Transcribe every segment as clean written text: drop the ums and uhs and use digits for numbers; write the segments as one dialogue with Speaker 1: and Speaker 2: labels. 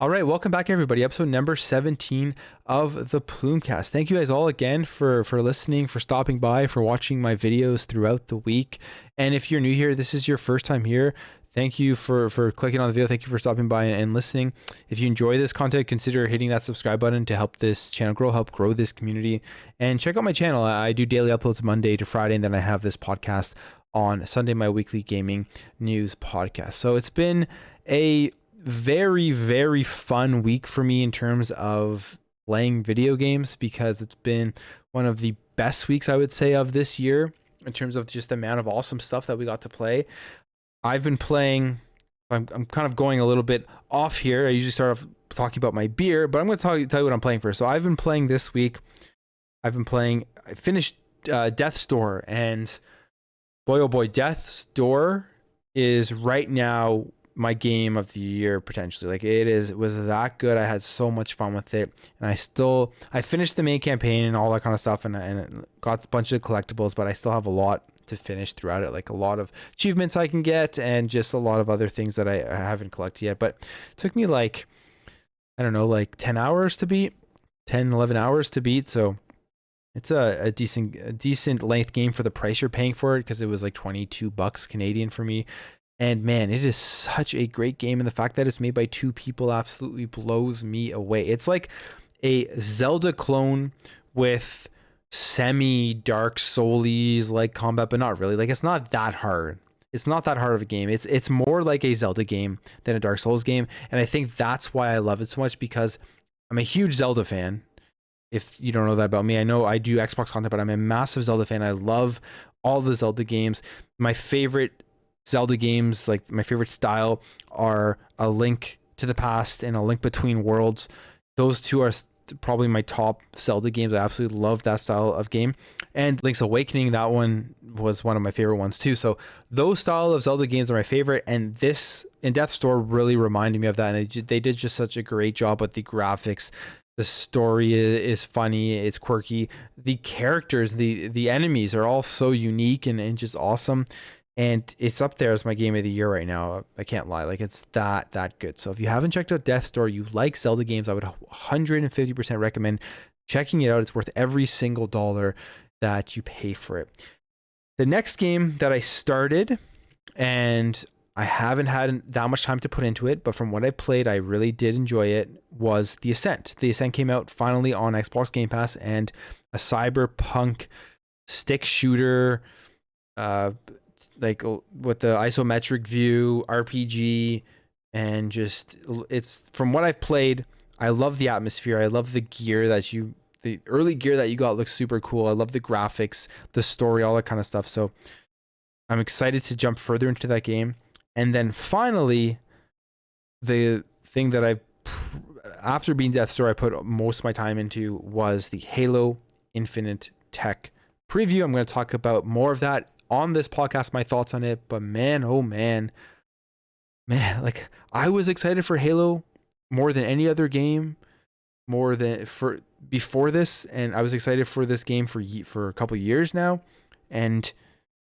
Speaker 1: All right, welcome back everybody. Episode number 17 of the Plumecast. Thank you guys all again for listening, for stopping by, for watching my videos throughout the week. And if you're new here, this is your first time here, thank you for clicking on the video. Thank you for stopping by and listening. If you enjoy this content, consider hitting that subscribe button to help this channel grow, help grow this community. And check out my channel. I do daily uploads Monday to Friday, and then I have this podcast on Sunday, my weekly gaming news podcast. So it's been a very fun week for me in terms of playing video games, because it's been one of the best weeks I would say of this year in terms of just the amount of awesome stuff that we got to play. I've been playing, I'm kind of going a little bit off here. I usually start off talking about my beer, but I'm going to tell you what I'm playing first. So I've been playing this week. I finished Death's Door, and boy oh boy, Death's Door is right now my game of the year potentially. Like, it was that good. I had so much fun with it, and I finished the main campaign and all that kind of stuff, and got a bunch of collectibles, but I still have a lot to finish throughout it, like a lot of achievements I can get and just a lot of other things that I haven't collected yet. But it took me like, I don't know, like 10 hours to beat, 11 hours to beat. So it's a decent length game for the price you're paying for it, because it was like $22 Canadian for me. And man, it is such a great game, and the fact that it's made by two people absolutely blows me away. It's like a Zelda clone with semi-Dark Souls like combat, but not really. Like, it's not that hard. It's not that hard of a game. It's more like a Zelda game than a Dark Souls game, and I think that's why I love it so much, because I'm a huge Zelda fan. If you don't know that about me, I know I do Xbox content, but I'm a massive Zelda fan. I love all the Zelda games. My favorite Zelda games, like my favorite style, are A Link to the Past and A Link Between Worlds. Those two are probably my top Zelda games. I absolutely love that style of game. And Link's Awakening, that one was one of my favorite ones too. So those style of Zelda games are my favorite, and this in Death's Door really reminded me of that. And they did just such a great job with the graphics. The story is funny, it's quirky. The characters, the enemies are all so unique and just awesome. And it's up there as my game of the year right now. I can't lie. Like, it's that good. So if you haven't checked out Death's Door, you like Zelda games, I would 150% recommend checking it out. It's worth every single dollar that you pay for it. The next game that I started, and I haven't had that much time to put into it, but from what I played, I really did enjoy it, was The Ascent. The Ascent came out finally on Xbox Game Pass, and a cyberpunk stick shooter, like with the isometric view RPG, and just, it's, from what I've played, I love the atmosphere. I love the gear the early gear that you got looks super cool. I love the graphics, the story, all that kind of stuff. So I'm excited to jump further into that game. And then finally, the thing that after being Death's Door, I put most of my time into, was the Halo Infinite Tech preview. I'm going to talk about more of that on this podcast, my thoughts on it. But man, oh man, like, I was excited for Halo more than any other game, more than for before this, and I was excited for this game for a couple years now. And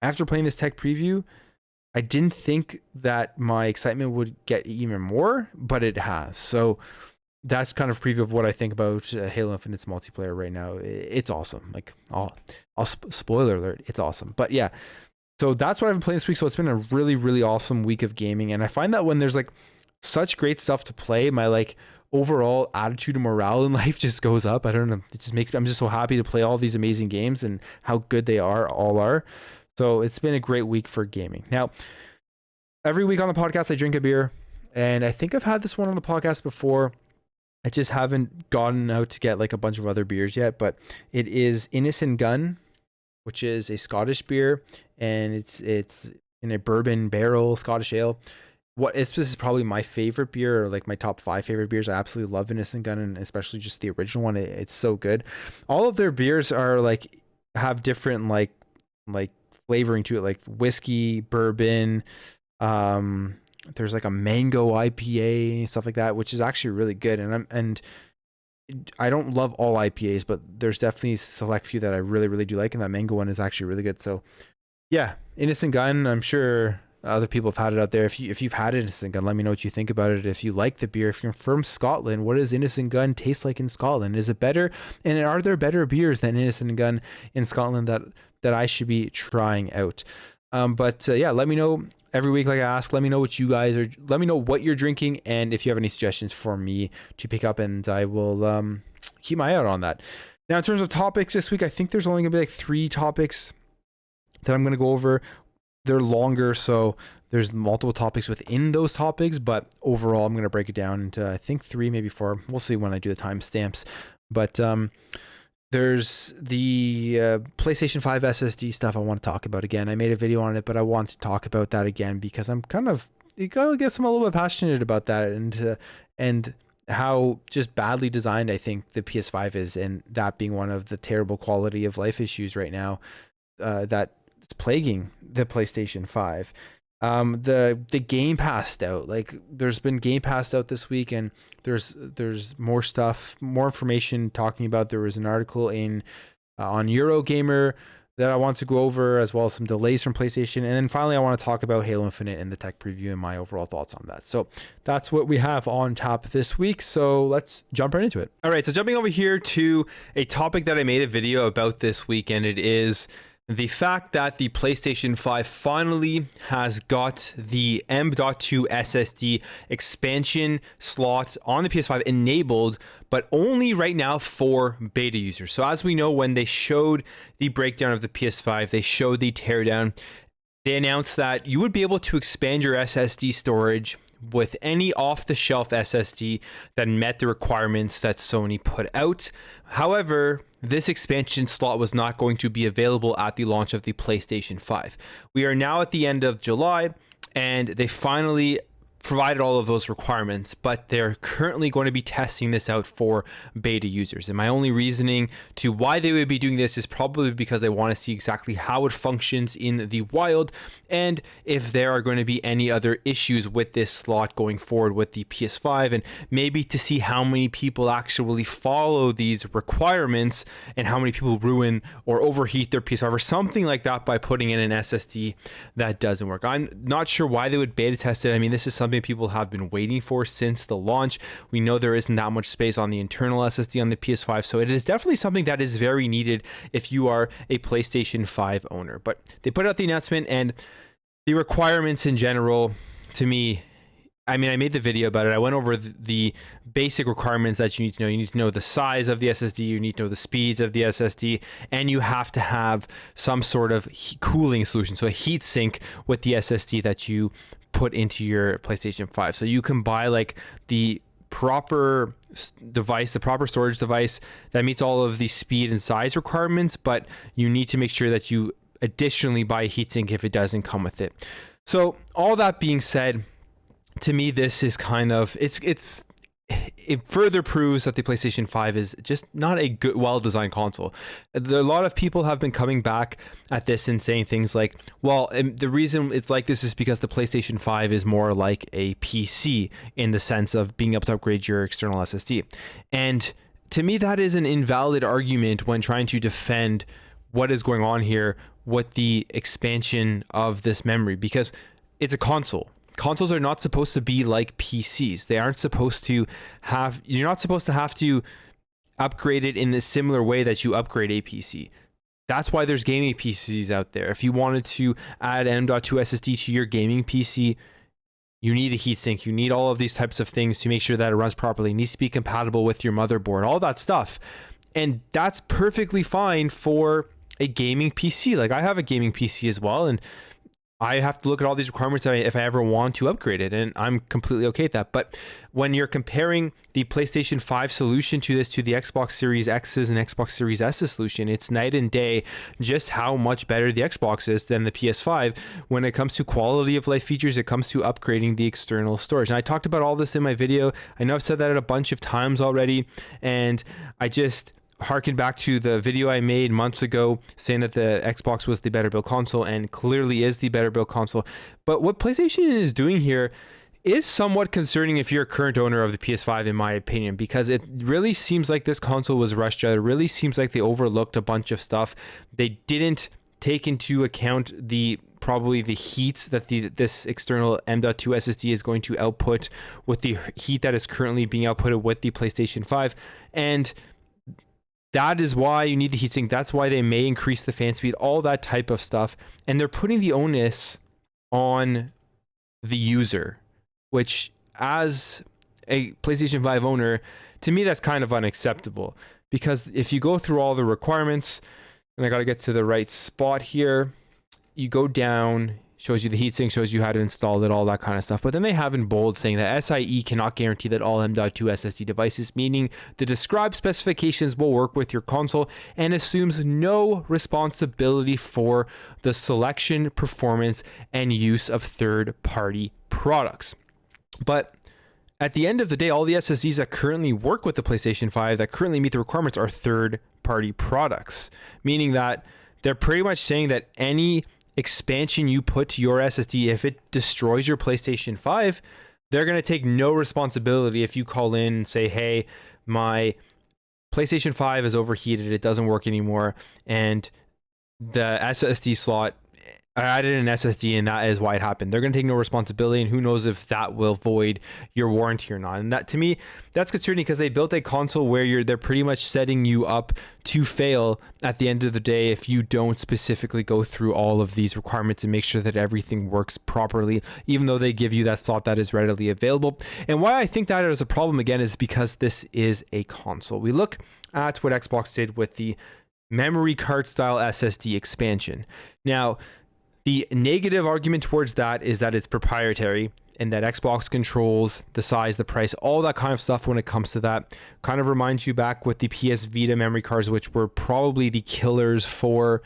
Speaker 1: after playing this tech preview, I didn't think that my excitement would get even more, but it has. So that's kind of preview of what I think about Halo Infinite's multiplayer right now. It's awesome. Like, I'll spoiler alert, it's awesome. But yeah, so that's what I've been playing this week. So it's been a really awesome week of gaming, and I find that when there's like such great stuff to play, my like overall attitude and morale in life just goes up. I don't know, it just makes me, I'm just so happy to play all these amazing games and how good they all are. So it's been a great week for gaming. Now, every week on the podcast, I drink a beer, and I think I've had this one on the podcast before. I just haven't gotten out to get like a bunch of other beers yet, but it is Innocent Gun, which is a Scottish beer, and it's in a bourbon barrel Scottish ale. This is probably my favorite beer, or like my top 5 favorite beers. I absolutely love Innocent Gun, and especially just the original one. It's so good. All of their beers are like, have different like flavoring to it, like whiskey, bourbon, there's like a mango IPA and stuff like that, which is actually really good. And I don't love all IPAs, but there's definitely a select few that I really do like, and that mango one is actually really good. So yeah, Innocent Gun, I'm sure other people have had it out there. If you've had Innocent Gun, let me know what you think about it. If you like the beer, if you're from Scotland, what does Innocent Gun taste like in Scotland? Is it better? And are there better beers than Innocent Gun in Scotland that I should be trying out? Yeah, let me know every week. Like I ask, let me know what you guys are. Let me know what you're drinking, and if you have any suggestions for me to pick up, and I will keep my eye out on that. Now, in terms of topics this week, I think there's only gonna be like 3 topics that I'm gonna go over. They're longer, so there's multiple topics within those topics, but overall I'm going to break it down into, I think, 3, maybe 4. We'll see when I do the timestamps. But there's the PlayStation 5 SSD stuff I want to talk about again. I made a video on it, but I want to talk about that again because I'm I guess I'm a little bit passionate about that, and how just badly designed I think the PS5 is, and that being one of the terrible quality of life issues right now that it's plaguing the PlayStation 5. The Game Pass out, like there's been Game Pass out this week, and there's more stuff, more information talking about. There was an article in on Eurogamer that I want to go over, as well as some delays from PlayStation, and then finally I want to talk about Halo Infinite and the tech preview and my overall thoughts on that. So that's what we have on tap this week, so let's jump right into it. All right, so jumping over here to a topic that I made a video about this week, and it is the fact that the PlayStation 5 finally has got the M.2 SSD expansion slot on the PS5 enabled, but only right now for beta users. So as we know, when they showed the breakdown of the PS5, they showed the teardown, they announced that you would be able to expand your SSD storage with any off-the-shelf SSD that met the requirements that Sony put out. However, this expansion slot was not going to be available at the launch of the PlayStation 5. We are now at the end of July, and they finally provided all of those requirements, but they're currently going to be testing this out for beta users. And my only reasoning to why they would be doing this is probably because they want to see exactly how it functions in the wild, and if there are going to be any other issues with this slot going forward with the PS5, and maybe to see how many people actually follow these requirements and how many people ruin or overheat their PS5 or something like that by putting in an SSD that doesn't work. I'm not sure why they would beta test it. I mean, this is something people have been waiting for since the launch. We know there isn't that much space on the internal SSD on the PS5, so it is definitely something that is very needed if you are a PlayStation 5 owner. But they put out the announcement, and the requirements in general, to me, I mean, I made the video about it. I went over the basic requirements that you need to know. You need to know the size of the SSD, you need to know the speeds of the SSD, and you have to have some sort of cooling solution, so a heat sink with the SSD that you put into your PlayStation 5. So you can buy like the proper device, the proper storage device that meets all of the speed and size requirements, but you need to make sure that you additionally buy a heatsink if it doesn't come with it. So all that being said, to me, this is kind of, it further proves that the PlayStation 5 is just not a good, well-designed console. A lot of people have been coming back at this and saying things like, well, the reason it's like this is because the PlayStation 5 is more like a PC in the sense of being able to upgrade your external SSD. And to me, that is an invalid argument when trying to defend what is going on here with the expansion of this memory, because it's a console. Consoles are not supposed to be like PCs. They aren't supposed to have, you're not supposed to have to upgrade it in the similar way that you upgrade a PC. That's why there's gaming PCs out there. If you wanted to add M.2 SSD to your gaming PC, you need a heatsink. You need all of these types of things to make sure that it runs properly. It needs to be compatible with your motherboard, all that stuff. And that's perfectly fine for a gaming PC. Like, I have a gaming PC as well, and I have to look at all these requirements if I ever want to upgrade it, and I'm completely okay with that. But when you're comparing the PlayStation 5 solution to this, to the Xbox Series X's and Xbox Series S's solution, it's night and day just how much better the Xbox is than the PS5 when it comes to quality of life features. It comes to upgrading the external storage. And I talked about all this in my video. I know I've said that a bunch of times already, and I just harken back to the video I made months ago saying that the Xbox was the better built console, and clearly is the better built console. But what PlayStation is doing here is somewhat concerning if you're a current owner of the PS5, in my opinion, because it really seems like this console was rushed out. It really seems like they overlooked a bunch of stuff. They didn't take into account the probably the heat that this external M.2 SSD is going to output with the heat that is currently being outputted with the PlayStation 5. And that is why you need the heatsink. That's why they may increase the fan speed, all that type of stuff. And they're putting the onus on the user, which as a PlayStation 5 owner, to me, that's kind of unacceptable. Because if you go through all the requirements, and I got to get to the right spot here, you go down, shows you the heatsink, shows you how to install it, all that kind of stuff. But then they have in bold saying that SIE cannot guarantee that all M.2 SSD devices, meaning the described specifications, will work with your console, and assumes no responsibility for the selection, performance, and use of third-party products. But at the end of the day, all the SSDs that currently work with the PlayStation 5 that currently meet the requirements are third-party products, meaning that they're pretty much saying that any expansion you put to your SSD, if it destroys your PlayStation 5, they're going to take no responsibility if you call in and say, hey, my PlayStation 5 is overheated, it doesn't work anymore, and the SSD slot, I added an SSD and that is why it happened. They're going to take no responsibility, and who knows if that will void your warranty or not. And that, to me, that's concerning, because they built a console where they're pretty much setting you up to fail at the end of the day if you don't specifically go through all of these requirements and make sure that everything works properly, even though they give you that slot that is readily available. And why I think that is a problem, again, is because this is a console. We look at what Xbox did with the memory card style SSD expansion. Now, the negative argument towards that is that it's proprietary and that Xbox controls the size, the price, all that kind of stuff when it comes to that. Kind of reminds you back with the PS Vita memory cards, which were probably the killers for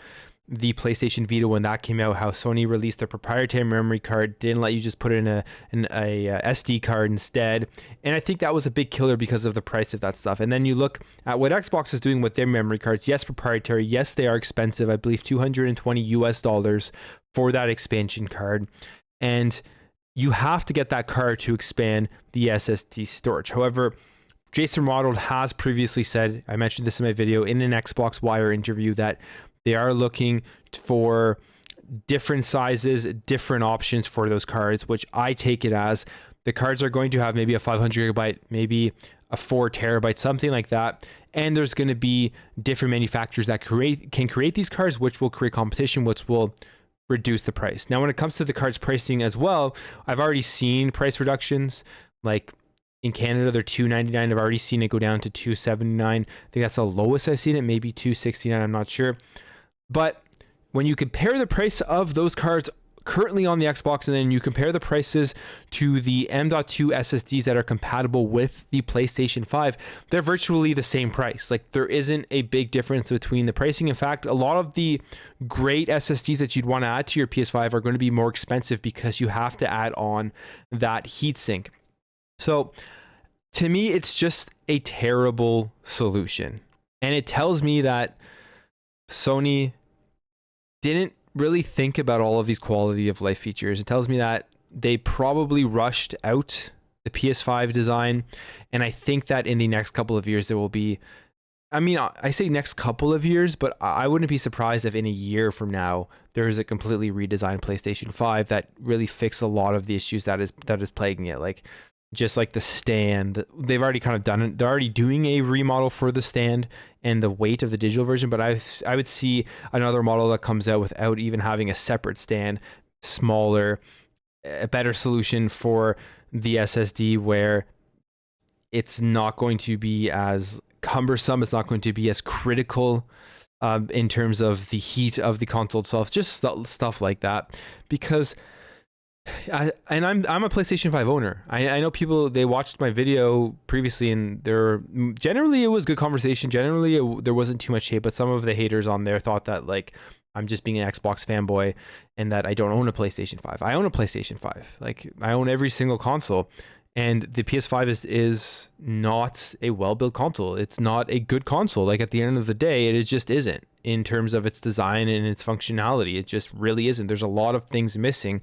Speaker 1: the PlayStation Vita when that came out, how Sony released their proprietary memory card, didn't let you just put it in a SD card instead. And I think that was a big killer because of the price of that stuff. And then you look at what Xbox is doing with their memory cards. Yes, proprietary. Yes, they are expensive. I believe $220 for that expansion card. And you have to get that card to expand the SSD storage. However, Jason Ronald has previously said, I mentioned this in my video, in an Xbox Wire interview, that they are looking for different sizes, different options for those cards, which I take it as the cards are going to have maybe a 500 gigabyte, maybe a 4 terabyte, something like that. And there's going to be different manufacturers that can create these cards, which will create competition, which will reduce the price. Now, when it comes to the cards pricing as well, I've already seen price reductions. Like in Canada, they're $299. I've already seen it go down to $279. I think that's the lowest I've seen it, maybe $269. I'm not sure. But when you compare the price of those cards currently on the Xbox, and then you compare the prices to the M.2 SSDs that are compatible with the PlayStation 5, they're virtually the same price. Like, there isn't a big difference between the pricing. In fact, a lot of the great SSDs that you'd want to add to your PS5 are going to be more expensive because you have to add on that heatsink. So to me, it's just a terrible solution. And it tells me that Sony didn't really think about all of these quality of life features. It tells me that they probably rushed out the PS5 design. And I think that in the next couple of years, there will be, I mean, I say next couple of years, but I wouldn't be surprised if in a year from now, there is a completely redesigned PlayStation 5 that really fixes a lot of the issues that is plaguing it. Like, just like the stand, they've already kind of done it. They're already doing a remodel for the stand and the weight of the digital version, but I would see another model that comes out without even having a separate stand, smaller, a better solution for the SSD, where it's not going to be as cumbersome, it's not going to be as critical in terms of the heat of the console itself, just stuff like that. Because I'm a PlayStation 5 owner. I know people, they watched my video previously, and generally it was good conversation. Generally there wasn't too much hate, but some of the haters on there thought that, like, I'm just being an Xbox fanboy and that I don't own a PlayStation 5. I own a PlayStation 5. Like, I own every single console, and the PS5 is not a well-built console. It's not a good console. Like, at the end of the day, it just isn't in terms of its design and its functionality. It just really isn't. There's a lot of things missing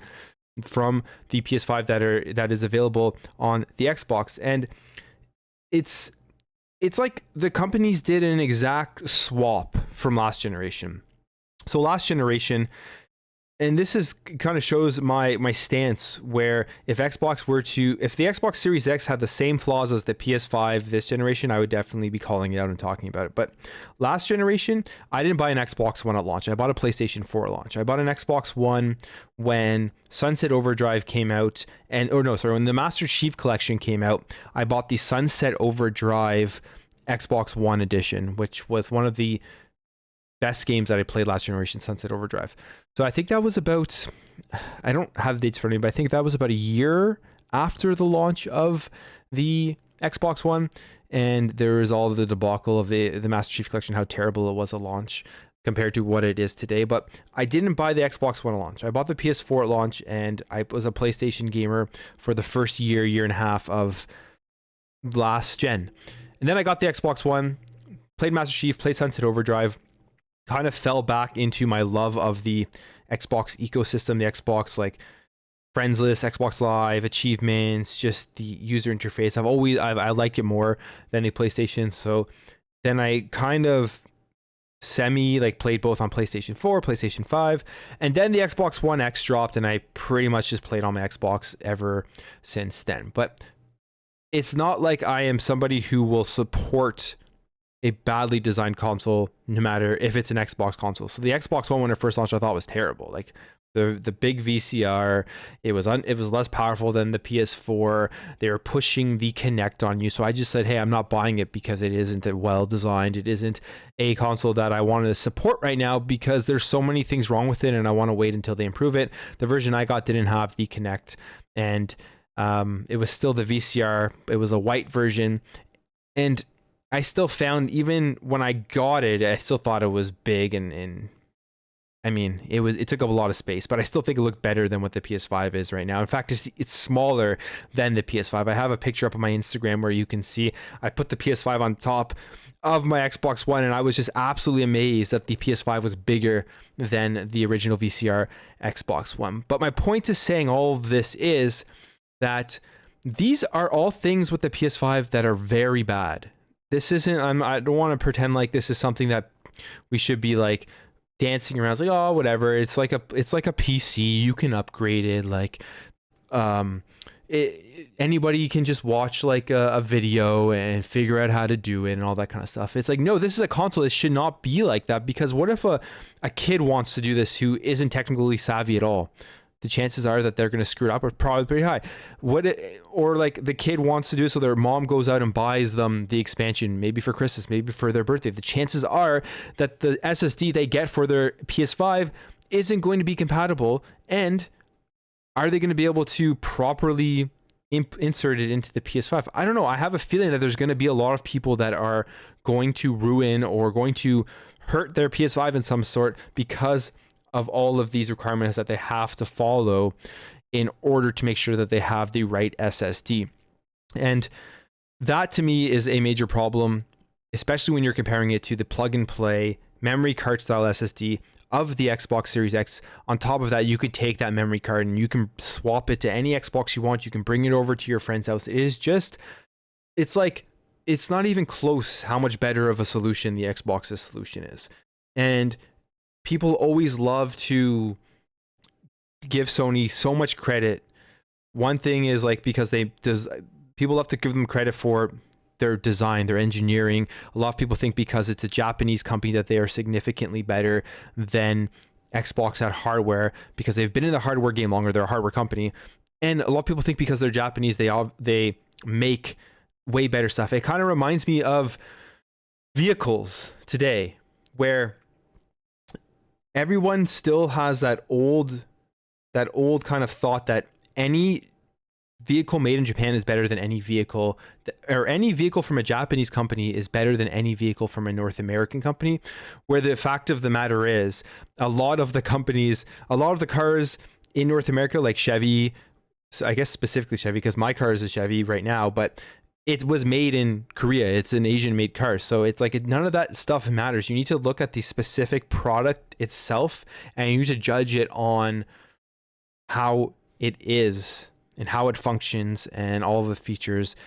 Speaker 1: from the PS5 that is available on the Xbox. And it's like the companies did an exact swap from last generation. So last generation, and this is kind of shows my stance, where if the Xbox Series X had the same flaws as the PS5 this generation, I would definitely be calling it out and talking about it. But last generation, I didn't buy an Xbox One at launch. I bought a PlayStation 4 at launch. I bought an Xbox One when Sunset Overdrive came out, when the Master Chief Collection came out. I bought the Sunset Overdrive Xbox One edition, which was one of the best games that I played last generation, Sunset Overdrive. So I think that was about, I don't have dates for me, but I think that was about a year after the launch of the Xbox One. And there was all of the debacle of the Master Chief Collection, how terrible it was at launch compared to what it is today. But I didn't buy the Xbox One at launch. I bought the PS4 at launch, and I was a PlayStation gamer for the first year and a half of last gen. And then I got the Xbox One, played Master Chief, played Sunset Overdrive, kind of fell back into my love of the Xbox ecosystem, the Xbox like friends list, Xbox Live, achievements, just the user interface. I like it more than a PlayStation. So then I kind of played both on PlayStation 4, PlayStation 5, and then the Xbox One X dropped, and I pretty much just played on my Xbox ever since then. But it's not like I am somebody who will support a badly designed console no matter if it's an Xbox console. So the Xbox One, when it first launched, I thought was terrible. Like the big VCR, it was less powerful than the PS4. They were pushing the Kinect on you. So I just said, hey, I'm not buying it because it isn't well designed. It isn't a console that I want to support right now because there's so many things wrong with it, and I want to wait until they improve it. The version I got didn't have the Kinect, and it was still the VCR. It was a white version, and I still found, even when I got it, I still thought it was big, and I mean, it took up a lot of space, but I still think it looked better than what the PS5 is right now. In fact, it's smaller than the PS5. I have a picture up on my Instagram where you can see I put the PS5 on top of my Xbox One, and I was just absolutely amazed that the PS5 was bigger than the original VCR Xbox One. But my point to saying all of this is that these are all things with the PS5 that are very bad. This isn't, I don't want to pretend like this is something that we should be like dancing around. It's like, oh, whatever. It's like a PC. You can upgrade it. Like, anybody can just watch like a video and figure out how to do it and all that kind of stuff. It's like, no, this is a console that should not be like that, because what if a kid wants to do this who isn't technically savvy at all? The chances are that they're going to screw it up are probably pretty high. Or like the kid wants to do it, so their mom goes out and buys them the expansion, maybe for Christmas, maybe for their birthday. The chances are that the SSD they get for their PS5 isn't going to be compatible. And are they going to be able to properly insert it into the PS5? I don't know. I have a feeling that there's going to be a lot of people that are going to ruin or going to hurt their PS5 in some sort because of all of these requirements that they have to follow in order to make sure that they have the right SSD. And that to me is a major problem, especially when you're comparing it to the plug and play memory card style SSD of the Xbox Series X. On top of that, you could take that memory card and you can swap it to any Xbox you want. You can bring it over to your friend's house. It's not even close how much better of a solution the Xbox's solution is. And people always love to give Sony so much credit. One thing is like, because people love to give them credit for their design, their engineering. A lot of people think because it's a Japanese company that they are significantly better than Xbox at hardware, because they've been in the hardware game longer. They're a hardware company. And a lot of people think because they're Japanese, they make way better stuff. It kind of reminds me of vehicles today, where everyone still has that old kind of thought that any vehicle made in Japan is better than any vehicle, or any vehicle from a Japanese company is better than any vehicle from a North American company, where the fact of the matter is a lot of the cars in North America, like Chevy, so I guess specifically Chevy, because my car is a Chevy right now, but it was made in Korea. It's an Asian made car. So it's like, none of that stuff matters. You need to look at the specific product itself, and you need to judge it on how it is and how it functions and all of the features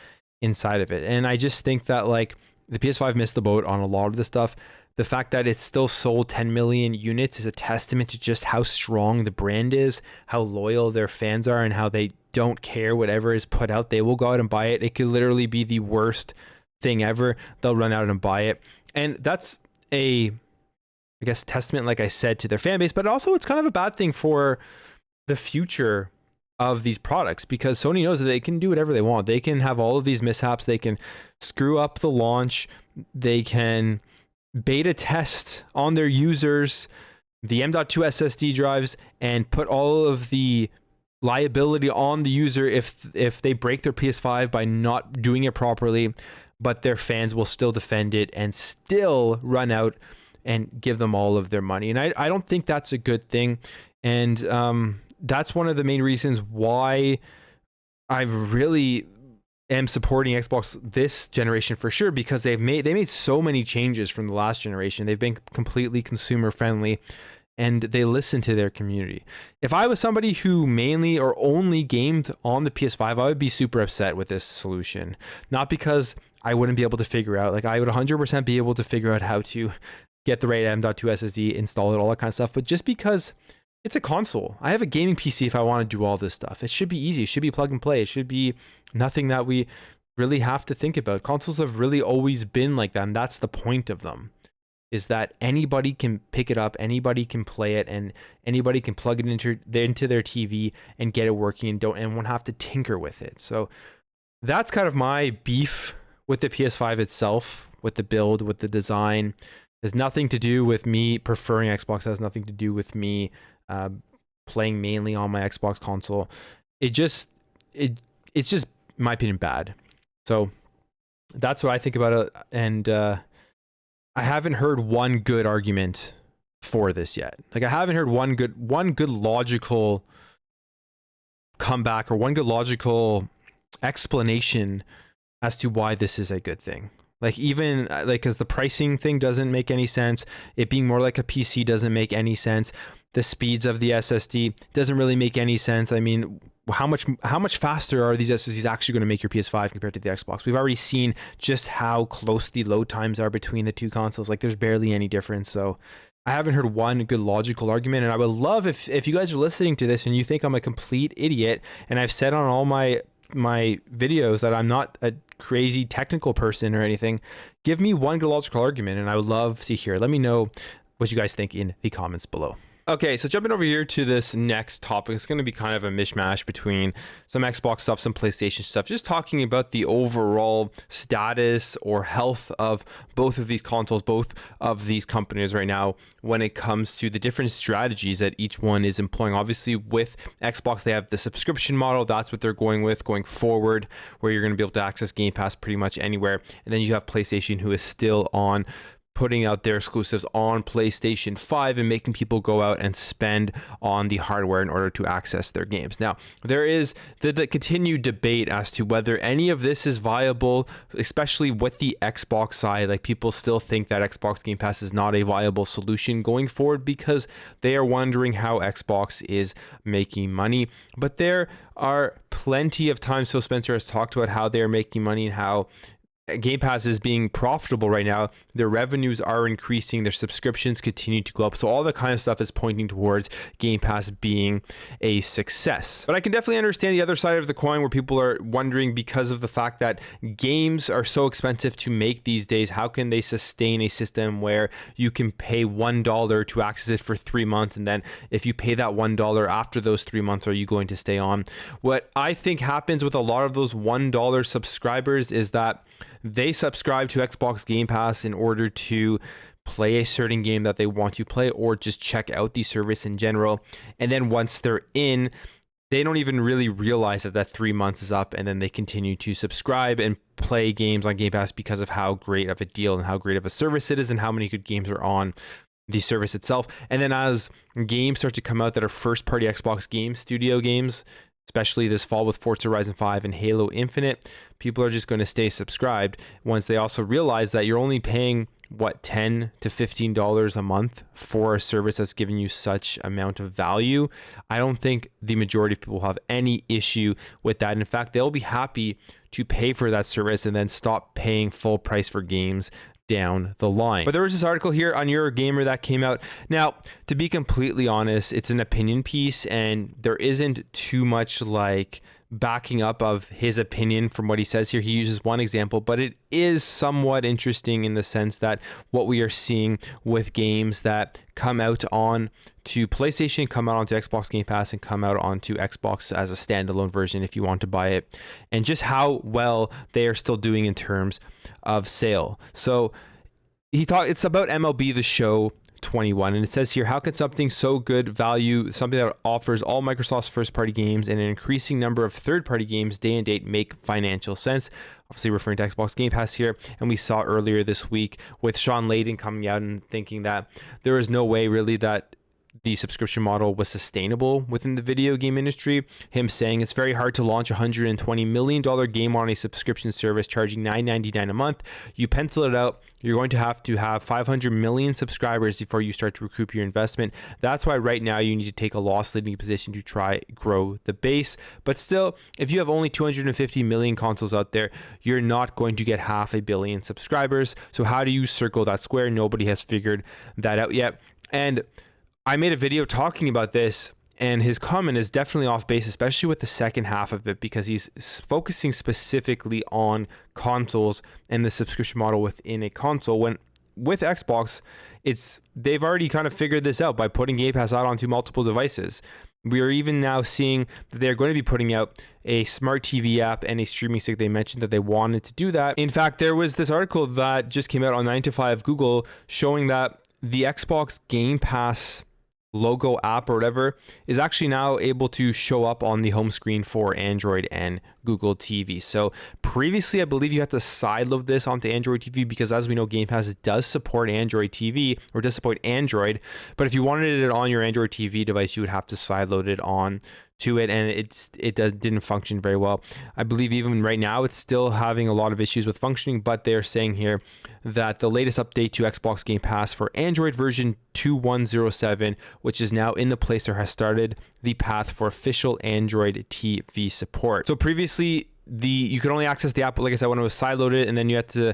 Speaker 1: inside of it. And I just think that like the PS5 missed the boat on a lot of this stuff. the fact that it's still sold 10 million units is a testament to just how strong the brand is, how loyal their fans are, and how they don't care whatever is put out. They will go out and buy it. It could literally be the worst thing ever. They'll run out and buy it. And that's I guess, testament, like I said, to their fan base, but also it's kind of a bad thing for the future of these products, because Sony knows that they can do whatever they want. They can have all of these mishaps. They can screw up the launch. They can beta test on their users the M.2 SSD drives and put all of the liability on the user if they break their PS5 by not doing it properly, but their fans will still defend it and still run out and give them all of their money. And I don't think that's a good thing. And that's one of the main reasons why I really am supporting Xbox this generation for sure, because they made so many changes from the last generation. They've been completely consumer friendly and they listen to their community. If I was somebody who mainly or only gamed on the PS5, I would be super upset with this solution. Not because I wouldn't be able to figure out, like I would 100% be able to figure out how to get the right M.2 SSD, install it, all that kind of stuff, but just because it's a console. I have a gaming PC if I want to do all this stuff. It should be easy. It should be plug and play. It should be nothing that we really have to think about. Consoles have really always been like that, and that's the point of them, is that anybody can pick it up, anybody can play it, and anybody can plug it into their TV and get it working and won't have to tinker with it. So that's kind of my beef with the PS5 itself, with the build, with the design. It has nothing to do with me preferring Xbox. It has nothing to do with me playing mainly on my Xbox console. It's just, in my opinion, bad. So that's what I think about it. And I haven't heard one good argument for this yet. Like I haven't heard one good logical comeback or one good logical explanation as to why this is a good thing. Like even like, because the pricing thing doesn't make any sense. It being more like a PC doesn't make any sense. The speeds of the SSD doesn't really make any sense. I mean, how much faster are these SSDs actually going to make your PS5 compared to the Xbox? We've already seen just how close the load times are between the two consoles. Like there's barely any difference. So I haven't heard one good logical argument, and I would love if you guys are listening to this and you think I'm a complete idiot, and I've said on all my videos that I'm not a crazy technical person or anything, give me one good logical argument and I would love to hear. Let me know what you guys think in the comments below. Okay, so jumping over here to this next topic, it's going to be kind of a mishmash between some Xbox stuff, some PlayStation stuff, just talking about the overall status or health of both of these consoles, both of these companies right now, when it comes to the different strategies that each one is employing. Obviously, with Xbox, they have the subscription model. That's what they're going with going forward, where you're going to be able to access Game Pass pretty much anywhere. And then you have PlayStation, who is still on putting out their exclusives on PlayStation 5 and making people go out and spend on the hardware in order to access their games. Now, there is the continued debate as to whether any of this is viable, especially with the Xbox side. Like people still think that Xbox Game Pass is not a viable solution going forward because they are wondering how Xbox is making money. But there are plenty of times Phil Spencer has talked about how they're making money and how Game Pass is being profitable right now. Their revenues are increasing. Their subscriptions continue to go up. So all the kind of stuff is pointing towards Game Pass being a success. But I can definitely understand the other side of the coin, where people are wondering, because of the fact that games are so expensive to make these days, how can they sustain a system where you can pay $1 to access it for 3 months, and then if you pay that $1 after those 3 months, are you going to stay on? What I think happens with a lot of those $1 subscribers is that they subscribe to Xbox Game Pass in order to play a certain game that they want to play, or just check out the service in general. And then once they're in, they don't even really realize that 3 months is up, and then they continue to subscribe and play games on Game Pass because of how great of a deal and how great of a service it is and how many good games are on the service itself. And then as games start to come out that are first-party Xbox game studio games, especially this fall with Forza Horizon 5 and Halo Infinite, people are just going to stay subscribed once they also realize that you're only paying, what, $10 to $15 a month for a service that's giving you such amount of value. I don't think the majority of people have any issue with that. In fact, they'll be happy to pay for that service and then stop paying full price for games down the line. But there was this article here on Eurogamer that came out. Now, to be completely honest, it's an opinion piece and there isn't too much like backing up of his opinion from what he says here. He uses one example, but it is somewhat interesting in the sense that what we are seeing with games that come out on to PlayStation, come out onto Xbox Game Pass, and come out onto Xbox as a standalone version if you want to buy it, and just how well they are still doing in terms of sale. So it's about MLB The Show 21, and it says here, how can something so good value, something that offers all Microsoft's first-party games and an increasing number of third-party games day and date make financial sense? Obviously referring to Xbox Game Pass here. And we saw earlier this week with Sean Layden coming out and thinking that there is no way really that the subscription model was sustainable within the video game industry. Him saying it's very hard to launch a $120 million game on a subscription service charging $9.99 a month. You pencil it out, you're going to have 500 million subscribers before you start to recoup your investment. That's why right now you need to take a loss leading position to try grow the base. But still, if you have only 250 million consoles out there, you're not going to get 500 million subscribers. So how do you circle that square? Nobody has figured that out yet. And I made a video talking about this, and his comment is definitely off base, especially with the second half of it, because he's focusing specifically on consoles and the subscription model within a console. When with Xbox, they've already kind of figured this out by putting Game Pass out onto multiple devices. We are even now seeing that they're going to be putting out a smart TV app and a streaming stick. They mentioned that they wanted to do that. In fact, there was this article that just came out on 9 to 5 Google showing that the Xbox Game Pass logo app or whatever is actually now able to show up on the home screen for Android and Google TV. So previously, I believe you had to sideload this onto Android TV because, as we know, Game Pass does support Android TV or does support Android. But if you wanted it on your Android TV device, you would have to sideload it on to it, and didn't function very well. I believe even right now it's still having a lot of issues with functioning, but they're saying here that the latest update to Xbox Game Pass for Android version 2107, which is now in the Play Store, has started the path for official Android TV support. So previously, you could only access the app, like I said, when it was sideloaded, and then you had to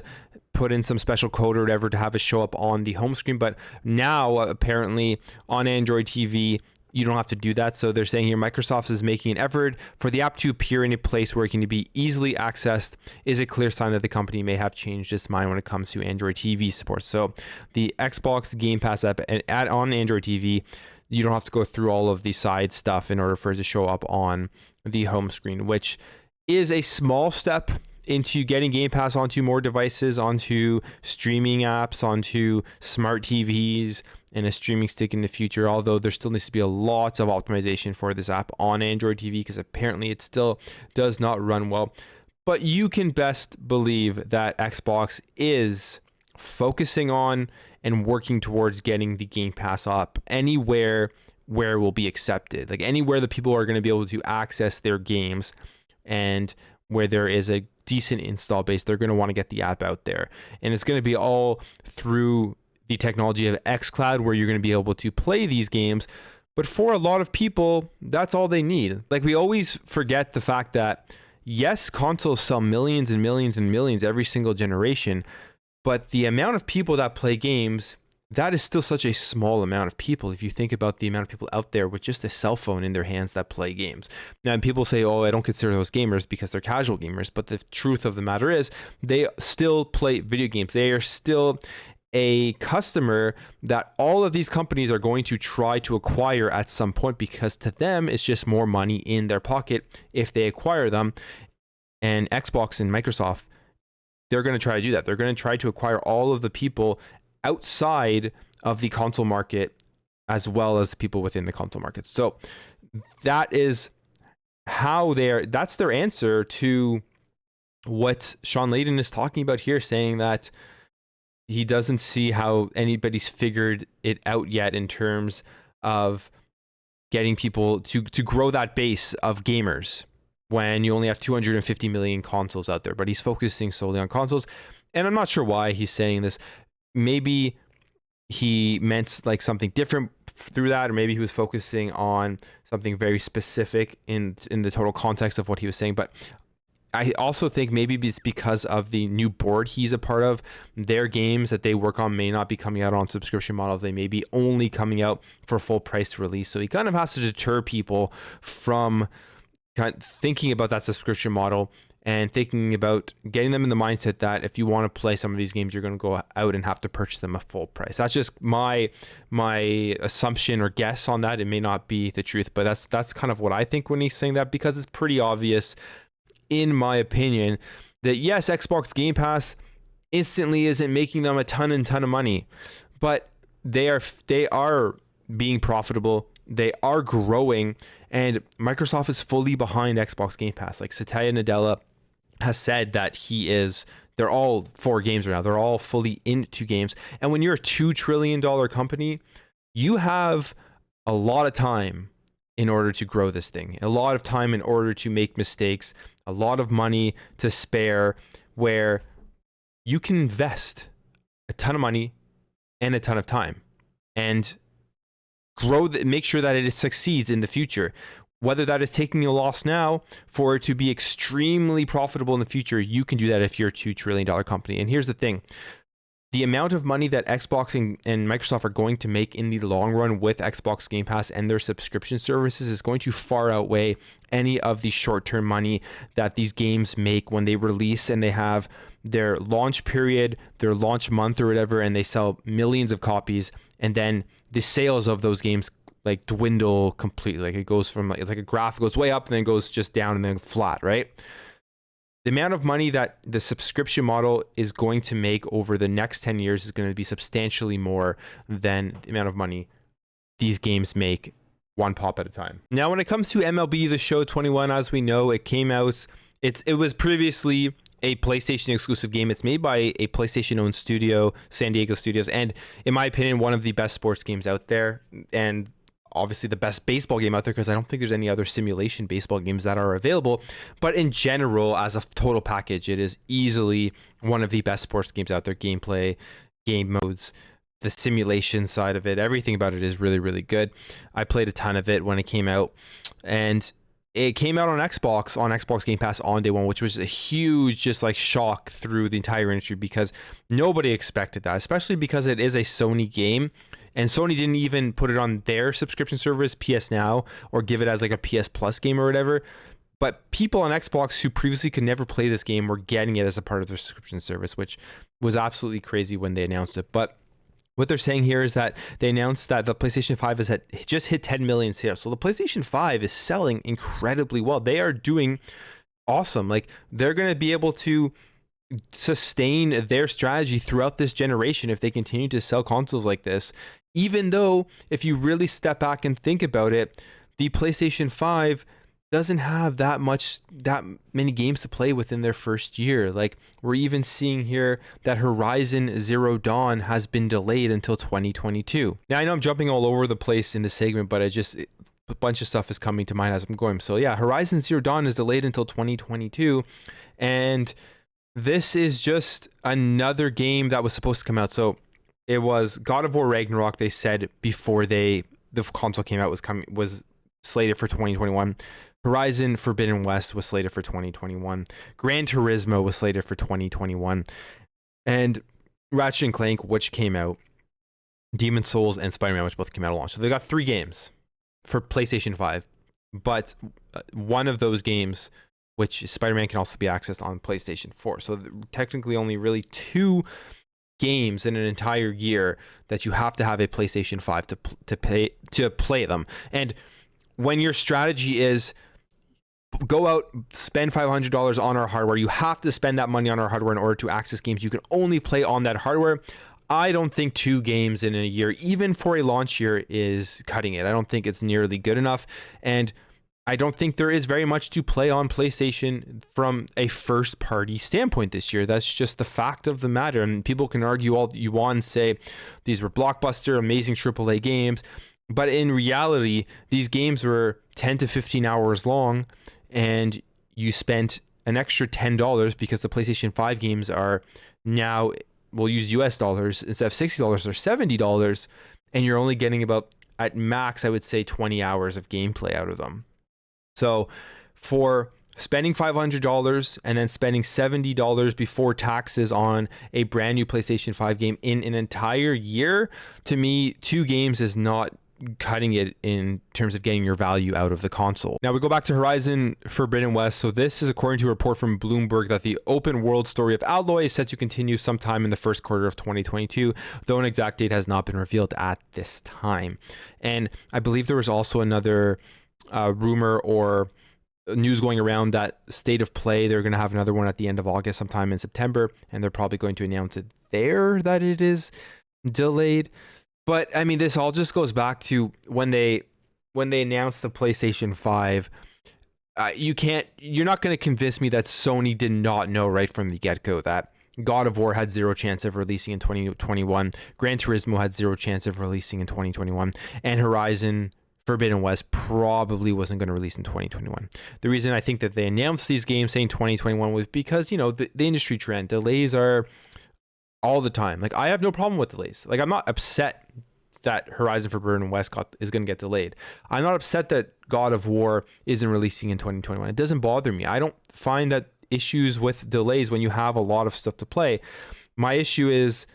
Speaker 1: put in some special code or whatever to have it show up on the home screen. But now, apparently, on Android TV, you don't have to do that. So they're saying here Microsoft is making an effort for the app to appear in a place where it can be easily accessed is a clear sign that the company may have changed its mind when it comes to Android TV support. So the Xbox Game Pass app on Android TV, you don't have to go through all of the side stuff in order for it to show up on the home screen, which is a small step into getting Game Pass onto more devices, onto streaming apps, onto smart TVs, and a streaming stick in the future, although there still needs to be a lot of optimization for this app on Android TV because apparently it still does not run well. But you can best believe that Xbox is focusing on and working towards getting the Game Pass up anywhere where it will be accepted, like anywhere that people are going to be able to access their games and where there is a decent install base, they're going to want to get the app out there. And it's going to be all through the technology of xCloud, where you're going to be able to play these games. But for a lot of people, that's all they need. Like, we always forget the fact that, yes, consoles sell millions and millions and millions every single generation, but the amount of people that play games, that is still such a small amount of people. If you think about the amount of people out there with just a cell phone in their hands that play games. Now, people say, oh, I don't consider those gamers because they're casual gamers. But the truth of the matter is they still play video games. They are still a customer that all of these companies are going to try to acquire at some point, because to them, it's just more money in their pocket if they acquire them. And Xbox and Microsoft, they're going to try to do that. They're going to try to acquire all of the people outside of the console market as well as the people within the console market. So that is how that's their answer to what Sean Layden is talking about here, saying that he doesn't see how anybody's figured it out yet in terms of getting people to grow that base of gamers when you only have 250 million consoles out there. But he's focusing solely on consoles. And I'm not sure why he's saying this. Maybe he meant like something different through that, or maybe he was focusing on something very specific in the total context of what he was saying. But I also think maybe it's because of the new board he's a part of. Their games that they work on may not be coming out on subscription models. They may be only coming out for full price release. So he kind of has to deter people from kind of thinking about that subscription model and thinking about getting them in the mindset that if you want to play some of these games, you're going to go out and have to purchase them at full price. That's just my assumption or guess on that. It may not be the truth, but that's kind of what I think when he's saying that, because it's pretty obvious, in my opinion, that yes, Xbox Game Pass instantly isn't making them a ton of money, but they are being profitable. They are growing, and Microsoft is fully behind Xbox Game Pass. Like Satya Nadella has said that they're all for games right now. They're all fully into games. And when you're a $2 trillion company, you have a lot of time in order to grow this thing, a lot of time in order to make mistakes, a lot of money to spare, where you can invest a ton of money and a ton of time and make sure that it succeeds in the future. Whether that is taking a loss now for it to be extremely profitable in the future, you can do that if you're a $2 trillion company. And here's the thing. The amount of money that Xbox and Microsoft are going to make in the long run with Xbox Game Pass and their subscription services is going to far outweigh any of the short-term money that these games make when they release and they have their launch period, their launch month or whatever, and they sell millions of copies, and then the sales of those games like dwindle completely. Like it goes from it's like a graph, it goes way up and then goes just down and then flat, right? The amount of money that the subscription model is going to make over the next 10 years is going to be substantially more than the amount of money these games make one pop at a time. Now, when it comes to MLB The Show 21, as we know, it came out, it was previously a PlayStation exclusive game. It's made by a PlayStation owned studio, San Diego Studios, and in my opinion, one of the best sports games out there, and obviously the best baseball game out there, because I don't think there's any other simulation baseball games that are available. But in general, as a total package, it is easily one of the best sports games out there. Gameplay, game modes, the simulation side of it, everything about it is really, really good. I played a ton of it when it came out, and it came out on Xbox Game Pass on day one, which was a huge just like shock through the entire industry, because nobody expected that, especially because it is a Sony game. And Sony didn't even put it on their subscription service, PS Now, or give it as like a PS Plus game or whatever. But people on Xbox who previously could never play this game were getting it as a part of their subscription service, which was absolutely crazy when they announced it. But what they're saying here is that they announced that the PlayStation 5 has just hit 10 million sales. So the PlayStation 5 is selling incredibly well. They are doing awesome. Like, they're going to be able to sustain their strategy throughout this generation if they continue to sell consoles like this. Even though, if you really step back and think about it, the PlayStation 5 doesn't have that many games to play within their first year. Like, we're even seeing here that Horizon Zero Dawn has been delayed until 2022. Now, I know I'm jumping all over the place in this segment, but a bunch of stuff is coming to mind as I'm going. So yeah, Horizon Zero Dawn is delayed until 2022, and this is just another game that was supposed to come out. So it was God of War Ragnarok, they said before the console came out, was slated for 2021. Horizon Forbidden West was slated for 2021. Gran Turismo was slated for 2021. And Ratchet and Clank, which came out, Demon's Souls, and Spider-Man, which both came out at launch. So they got 3 games for PlayStation 5. But one of those games, which Spider-Man, can also be accessed on PlayStation 4. So technically only really 2 games in an entire year that you have to have a PlayStation 5 to play them. And when your strategy is go out, spend $500 on our hardware, you have to spend that money on our hardware in order to access games you can only play on that hardware. I don't think 2 games in a year, even for a launch year, is cutting it. I don't think it's nearly good enough. And I don't think there is very much to play on PlayStation from a first party standpoint this year. That's just the fact of the matter. And people can argue all you want and say these were blockbuster, amazing AAA games. But in reality, these games were 10 to 15 hours long, and you spent an extra $10 because the PlayStation 5 games are now, we'll use US dollars, instead of $60 or $70, and you're only getting about, at max, I would say 20 hours of gameplay out of them. So for spending $500 and then spending $70 before taxes on a brand new PlayStation 5 game in an entire year, to me, 2 games is not cutting it in terms of getting your value out of the console. Now we go back to Horizon Forbidden West. So this is according to a report from Bloomberg that the open world story of Alloy is set to continue sometime in the first quarter of 2022, though an exact date has not been revealed at this time. And I believe there was also another rumor or news going around that State of Play, they're going to have another one at the end of August, sometime in September, and they're probably going to announce it there that it is delayed. But I mean, this all just goes back to when they announced the PlayStation 5. You're not going to convince me that Sony did not know right from the get-go that God of War had zero chance of releasing in 2021, Gran Turismo had zero chance of releasing in 2021, and Horizon Forbidden West probably wasn't going to release in 2021. The reason I think that they announced these games saying 2021 was because, you know, the industry trend, delays are all the time. Like, I have no problem with delays. Like, I'm not upset that Horizon Forbidden West is going to get delayed. I'm not upset that God of War isn't releasing in 2021. It doesn't bother me. I don't find that issues with delays when you have a lot of stuff to play. My issue is,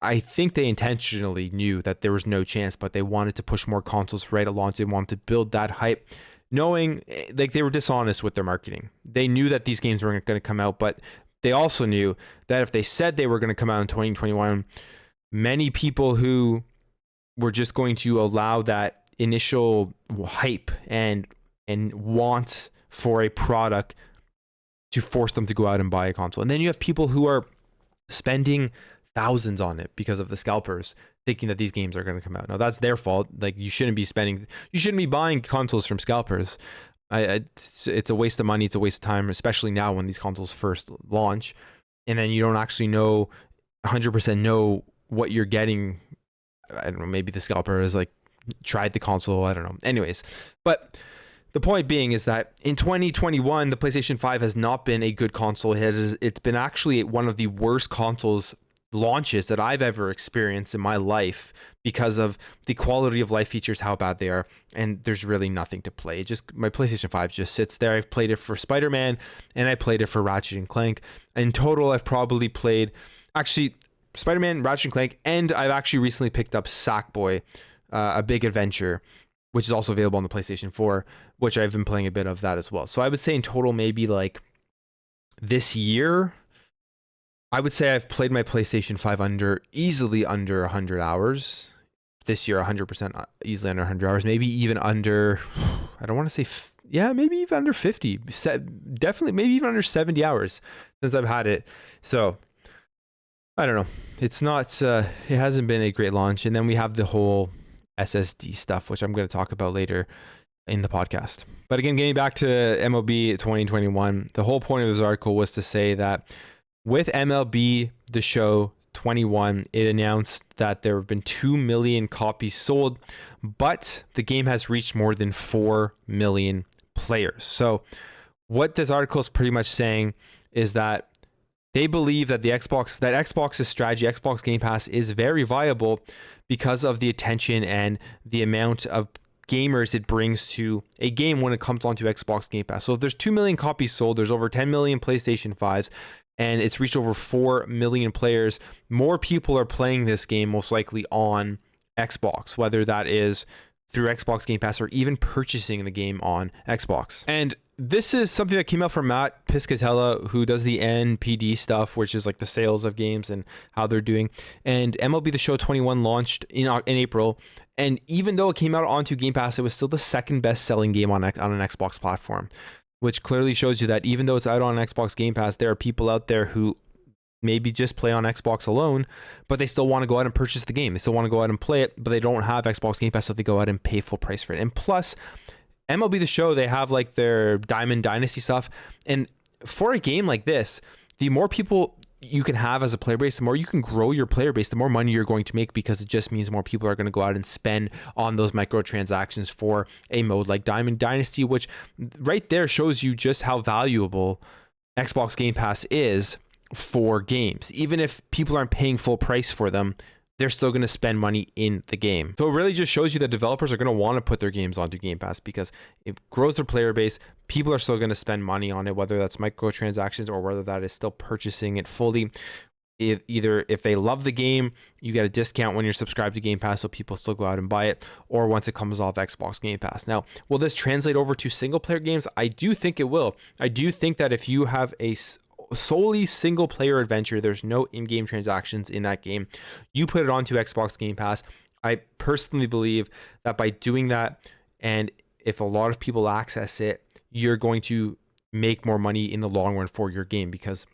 Speaker 1: I think they intentionally knew that there was no chance, but they wanted to push more consoles right along. They wanted to build that hype, knowing like they were dishonest with their marketing. They knew that these games weren't going to come out, but they also knew that if they said they were going to come out in 2021, many people who were just going to allow that initial hype and want for a product to force them to go out and buy a console. And then you have people who are spending thousands on it because of the scalpers, thinking that these games are going to come out. Now that's their fault. Like, you shouldn't be buying consoles from scalpers. It's a waste of money. It's a waste of time, especially now when these consoles first launch, and then you don't actually know 100% know what you're getting. I don't know. Maybe the scalper has like tried the console. I don't know. Anyways, but the point being is that in 2021, the PlayStation 5 has not been a good console. It's been actually one of the worst consoles launches that I've ever experienced in my life because of the quality of life features, how bad they are, and there's really nothing to play. My PlayStation 5 just sits there. I've played it for Spider-Man and I played it for Ratchet and Clank. In total, I've probably played actually Spider-Man, Ratchet and Clank, and I've actually recently picked up Sackboy, A Big Adventure, which is also available on the PlayStation 4, which I've been playing a bit of that as well. So I would say in total, maybe like this year, I would say I've played my PlayStation 5 easily under 100 hours. This year, 100% easily under 100 hours. Maybe even under, I don't want to say, maybe even under 50. Definitely, maybe even under 70 hours since I've had it. So, I don't know. It's not, it hasn't been a great launch. And then we have the whole SSD stuff, which I'm going to talk about later in the podcast. But again, getting back to MLB 2021, the whole point of this article was to say that with MLB The Show 21, it announced that there have been 2 million copies sold, but the game has reached more than 4 million players. So what this article is pretty much saying is that they believe that Xbox's strategy, Xbox Game Pass, is very viable because of the attention and the amount of gamers it brings to a game when it comes onto Xbox Game Pass. So if there's 2 million copies sold, there's over 10 million PlayStation 5s, and it's reached over 4 million players. More people are playing this game most likely on Xbox, whether that is through Xbox Game Pass or even purchasing the game on Xbox. And this is something that came out from Matt Piscatella, who does the NPD stuff, which is like the sales of games and how they're doing. And MLB The Show 21 launched in April. And even though it came out onto Game Pass, it was still the second best selling game on an Xbox platform, which clearly shows you that even though it's out on Xbox Game Pass, there are people out there who maybe just play on Xbox alone, but they still want to go out and purchase the game. They still want to go out and play it, but they don't have Xbox Game Pass, so they go out and pay full price for it. And plus, MLB The Show, they have like their Diamond Dynasty stuff. And for a game like this, the more people you can have as a player base, the more you can grow your player base, the more money you're going to make, because it just means more people are going to go out and spend on those microtransactions for a mode like Diamond Dynasty, which right there shows you just how valuable Xbox Game Pass is for games. Even if people aren't paying full price for them, they're still going to spend money in the game. So it really just shows you that developers are going to want to put their games onto Game Pass because it grows their player base. People are still going to spend money on it, whether that's microtransactions or whether that is still purchasing it fully. Either if they love the game, you get a discount when you're subscribed to Game Pass, so people still go out and buy it, or once it comes off Xbox Game Pass. Now, will this translate over to single player games? I do think it will. I do think that if you have a solely single player adventure, there's no in-game transactions in that game, you put it onto Xbox Game Pass. I personally believe that by doing that, and if a lot of people access it, you're going to make more money in the long run for your game, because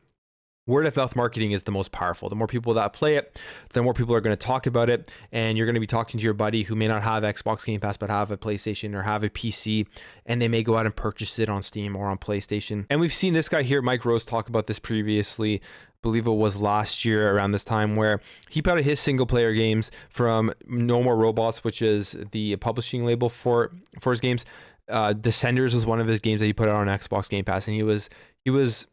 Speaker 1: word of mouth marketing is the most powerful. The more people that play it, the more people are going to talk about it, and you're going to be talking to your buddy who may not have Xbox Game Pass but have a PlayStation or have a PC, and they may go out and purchase it on Steam or on PlayStation. And we've seen this guy here, Mike Rose, talk about this previously. I believe it was last year around this time, where he put out his single player games from No More Robots, which is the publishing label for his games. Descenders was one of his games that he put out on Xbox Game Pass, and he was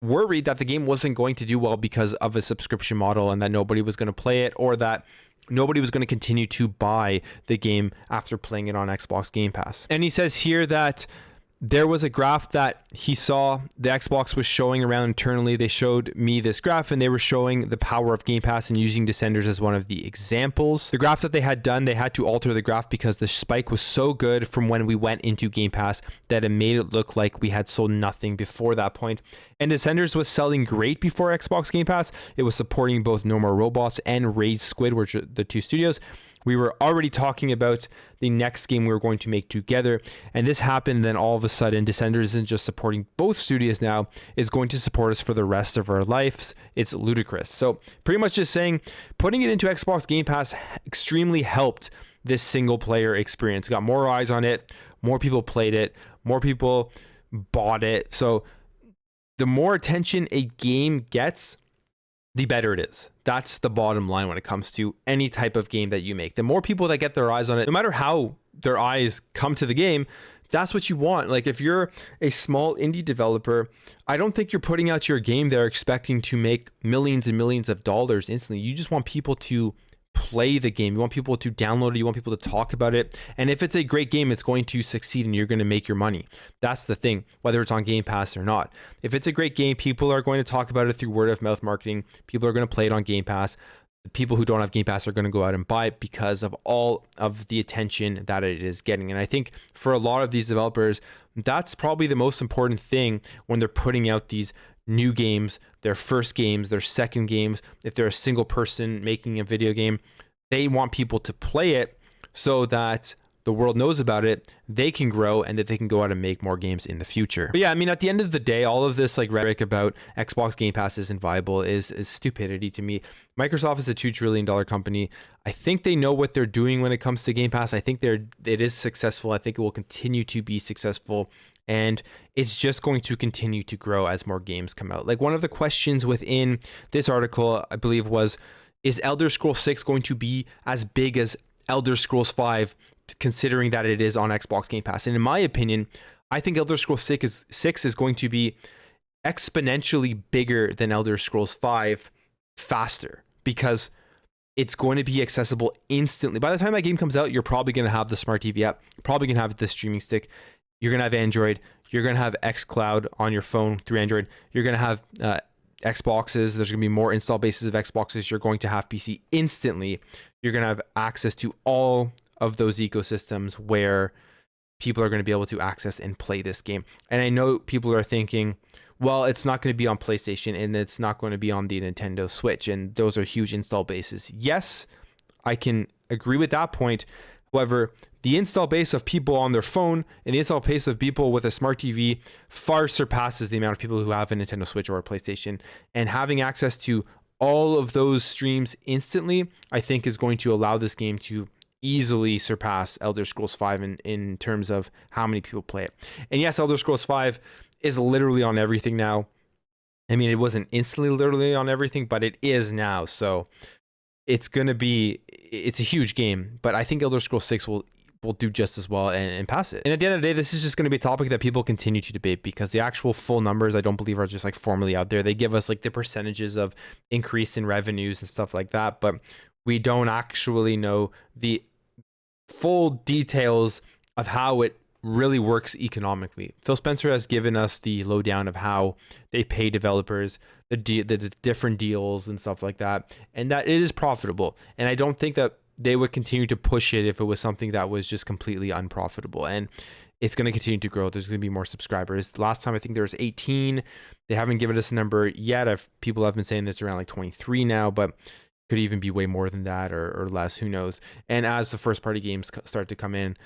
Speaker 1: worried that the game wasn't going to do well because of a subscription model, and that nobody was going to play it, or that nobody was going to continue to buy the game after playing it on Xbox Game Pass. And he says here that there was a graph that he saw the Xbox was showing around internally. They showed me this graph, and they were showing the power of Game Pass and using Descenders as one of the examples. The graph that they had done, they had to alter the graph because the spike was so good from when we went into Game Pass that it made it look like we had sold nothing before that point. And Descenders was selling great before Xbox Game Pass. It was supporting both No More Robots and Rage Squid, which are the two studios. We were already talking about the next game we were going to make together, and this happened. Then all of a sudden, Descenders isn't just supporting both studios now, it's going to support us for the rest of our lives. It's ludicrous. So pretty much just saying, putting it into Xbox Game Pass extremely helped this single player experience. Got more eyes on it, more people played it, more people bought it. So the more attention a game gets, the better it is. That's the bottom line when it comes to any type of game that you make. The more people that get their eyes on it, no matter how their eyes come to the game, that's what you want. Like, if you're a small indie developer, I don't think you're putting out your game there expecting to make millions and millions of dollars instantly. You just want people to play the game. You want people to download it. You want people to talk about it. And if it's a great game, it's going to succeed and you're going to make your money. That's the thing, whether it's on Game Pass or not. If it's a great game, people are going to talk about it through word of mouth marketing. People are going to play it on Game Pass. The people who don't have Game Pass are going to go out and buy it because of all of the attention that it is getting. And I think for a lot of these developers, that's probably the most important thing when they're putting out these new games, their first games, their second games. If they're a single person making a video game, they want people to play it so that the world knows about it, they can grow, and that they can go out and make more games in the future. But yeah, I mean, at the end of the day, all of this like rhetoric about Xbox Game Pass isn't viable is stupidity to me. Microsoft is a $2 trillion company. I think they know what they're doing when it comes to Game Pass. I think it is successful. I think it will continue to be successful. And it's just going to continue to grow as more games come out. Like, one of the questions within this article, I believe, was, is Elder Scrolls 6 going to be as big as Elder Scrolls 5, considering that it is on Xbox Game Pass? And in my opinion, I think Elder Scrolls 6 is going to be exponentially bigger than Elder Scrolls 5 faster, because it's going to be accessible instantly. By the time that game comes out, you're probably going to have the Smart TV app, probably going to have the streaming stick. You're going to have Android. You're going to have xCloud on your phone through Android. You're going to have Xboxes. There's going to be more install bases of Xboxes. You're going to have PC instantly. You're going to have access to all of those ecosystems where people are going to be able to access and play this game. And I know people are thinking, well, it's not going to be on PlayStation and it's not going to be on the Nintendo Switch, and those are huge install bases. Yes, I can agree with that point. However, the install base of people on their phone and the install base of people with a smart TV far surpasses the amount of people who have a Nintendo Switch or a PlayStation. And having access to all of those streams instantly, I think, is going to allow this game to easily surpass Elder Scrolls 5 in terms of how many people play it. And yes, Elder Scrolls 5 is literally on everything now. I mean, it wasn't instantly literally on everything, but it is now. So it's a huge game, but I think Elder Scrolls 6 will do just as well and pass it. And at the end of the day, this is just going to be a topic that people continue to debate, because the actual full numbers, I don't believe, are just like formally out there. They give us like the percentages of increase in revenues and stuff like that, but we don't actually know the full details of how it really works economically. Phil Spencer has given us the lowdown of how they pay developers, the different deals and stuff like that, and that it is profitable. And I don't think that they would continue to push it if it was something that was just completely unprofitable. And it's going to continue to grow. There's going to be more subscribers. Last time I think there was 18. They haven't given us a number yet. People have been saying it's around like 23 now, but could even be way more than that or less. Who knows? And as the first party games start to come in,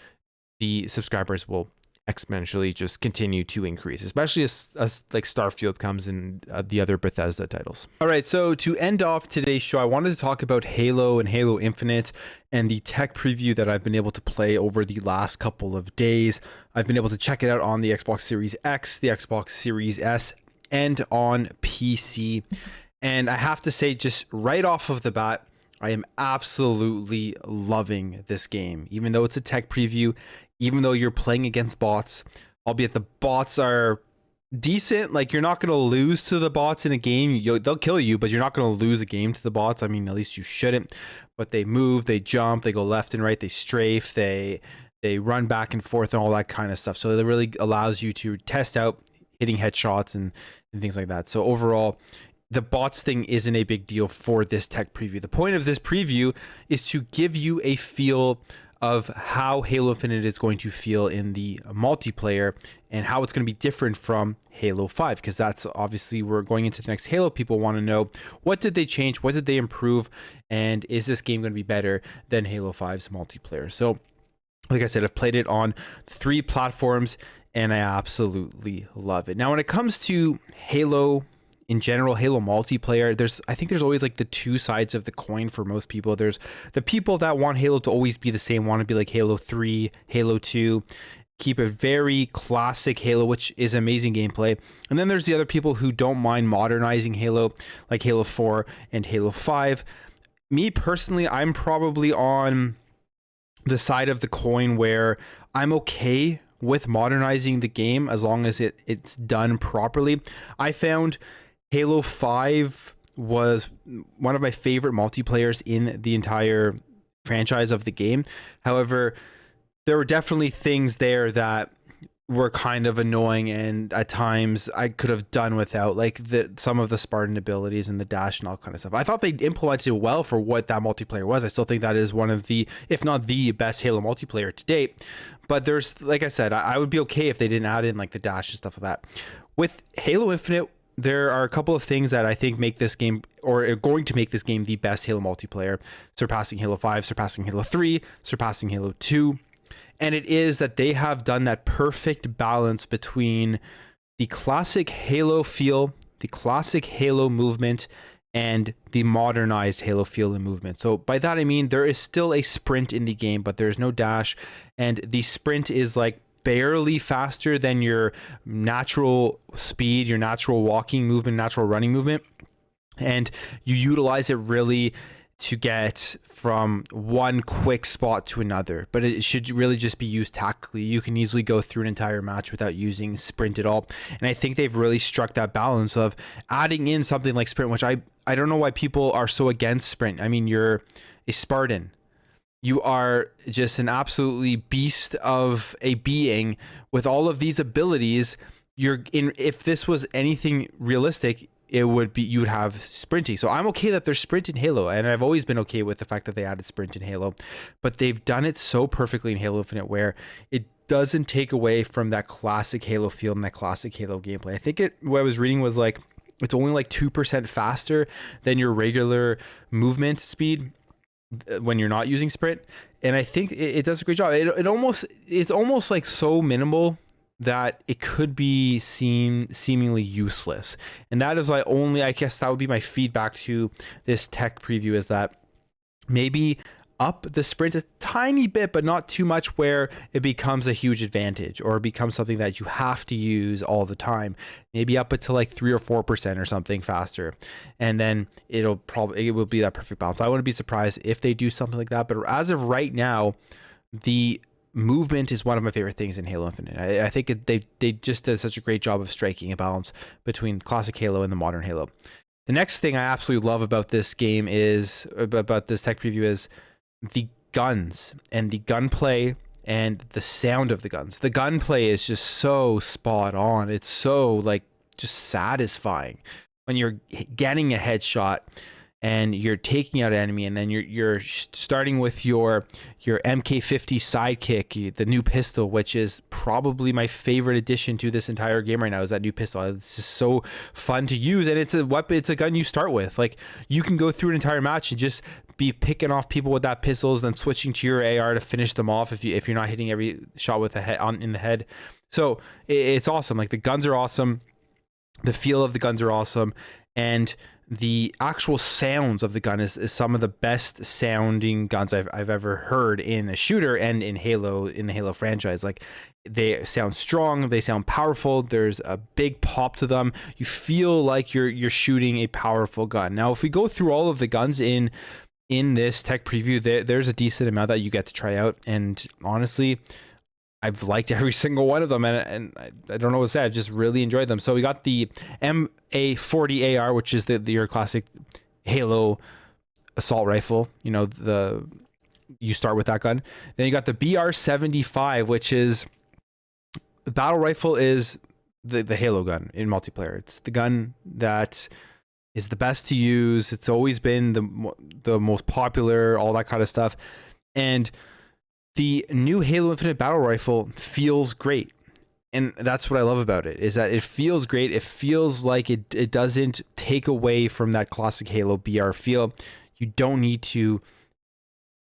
Speaker 1: the subscribers will exponentially just continue to increase, especially as like Starfield comes and the other Bethesda titles. All right, so to end off today's show, I wanted to talk about Halo and Halo Infinite and the tech preview that I've been able to play over the last couple of days. I've been able to check it out on the Xbox Series X, the Xbox Series S, and on PC. And I have to say, just right off of the bat, I am absolutely loving this game, even though it's a tech preview, even though you're playing against bots, albeit the bots are decent. Like, you're not going to lose to the bots in a game. They'll kill you, but you're not going to lose a game to the bots. I mean, at least you shouldn't. But they move, they jump, they go left and right, they strafe, they run back and forth and all that kind of stuff. So it really allows you to test out hitting headshots and things like that. So overall, the bots thing isn't a big deal for this tech preview. The point of this preview is to give you a feel of how Halo Infinite is going to feel in the multiplayer and how it's going to be different from Halo 5, because that's obviously, we're going into the next Halo. People want to know, what did they change? What did they improve? And is this game going to be better than Halo 5's multiplayer? So like I said, I've played it on 3 platforms and I absolutely love it. Now, when it comes to Halo in general, Halo multiplayer, I think there's always like the two sides of the coin for most people. There's the people that want Halo to always be the same, want to be like Halo 3, Halo 2, keep a very classic Halo, which is amazing gameplay. And then there's the other people who don't mind modernizing Halo, like Halo 4 and Halo 5. Me personally, I'm probably on the side of the coin where I'm okay with modernizing the game as long as it's done properly. I found Halo 5 was one of my favorite multiplayers in the entire franchise of the game. However, there were definitely things there that were kind of annoying, and at times I could have done without, like some of the Spartan abilities and the dash and all kind of stuff. I thought they implemented it well for what that multiplayer was. I still think that is one of the, if not the best Halo multiplayer to date. But there's, like I said, I would be okay if they didn't add in like the dash and stuff like that. With Halo Infinite, there are a couple of things that I think make this game, or are going to make this game, the best Halo multiplayer, surpassing Halo 5, surpassing Halo 3, surpassing Halo 2. And it is that they have done that perfect balance between the classic Halo feel, the classic Halo movement, and the modernized Halo feel and movement. So by that I mean there is still a sprint in the game, but there's no dash, and the sprint is like barely faster than your natural speed, your natural walking movement, natural running movement, and you utilize it really to get from one quick spot to another, but it should really just be used tactically. You can easily go through an entire match without using sprint at all, and I think they've really struck that balance of adding in something like sprint, which I don't know why people are so against sprint. I mean, you're a Spartan. You are just an absolutely beast of a being with all of these abilities. If this was anything realistic, it would be, you would have sprinting. So I'm okay that there's sprint in Halo, and I've always been okay with the fact that they added sprint in Halo, but they've done it so perfectly in Halo Infinite where it doesn't take away from that classic Halo feel and that classic Halo gameplay. I think what I was reading was like, it's only like 2% faster than your regular movement speed when you're not using sprint, and I think it does a great job. It's almost like so minimal that it could be seemingly useless, and that is I guess that would be my feedback to this tech preview, is that maybe up the sprint a tiny bit, but not too much where it becomes a huge advantage or it becomes something that you have to use all the time. Maybe up it to like 3 or 4% or something faster, and then it will be that perfect balance. I wouldn't be surprised if they do something like that, but as of right now, the movement is one of my favorite things in Halo Infinite. I think they just did such a great job of striking a balance between classic Halo and the modern Halo. The next thing I absolutely love about this game is about this tech preview is the guns and the gunplay and the sound of the guns. The gunplay is just so spot on. It's so like just satisfying when you're getting a headshot and you're taking out an enemy, and then you're starting with your MK50 sidekick, the new pistol, which is probably my favorite addition to this entire game right now, is that new pistol. It's just so fun to use, and it's a weapon, it's a gun you start with. Like, you can go through an entire match and just be picking off people with that pistols, then switching to your AR to finish them off if you're not hitting every shot with a head in the head. So it's awesome. Like, the guns are awesome, the feel of the guns are awesome, and the actual sounds of the gun is some of the best sounding guns I've ever heard in a shooter and in Halo, in the Halo franchise. Like, they sound strong, they sound powerful, there's a big pop to them. You feel like you're shooting a powerful gun. Now, if we go through all of the guns in this tech preview, there's a decent amount that you get to try out, and honestly, I've liked every single one of them, and I don't know what to say. I just really enjoyed them. So we got the MA40 AR, which is your classic Halo assault rifle. You know, you start with that gun. Then you got the BR75, which is the battle rifle, is the Halo gun in multiplayer. It's the gun that is the best to use. It's always been the most popular, all that kind of stuff, and the new Halo Infinite battle rifle feels great. And that's what I love about it, is that it feels great. It feels like it doesn't take away from that classic Halo BR feel. You don't need to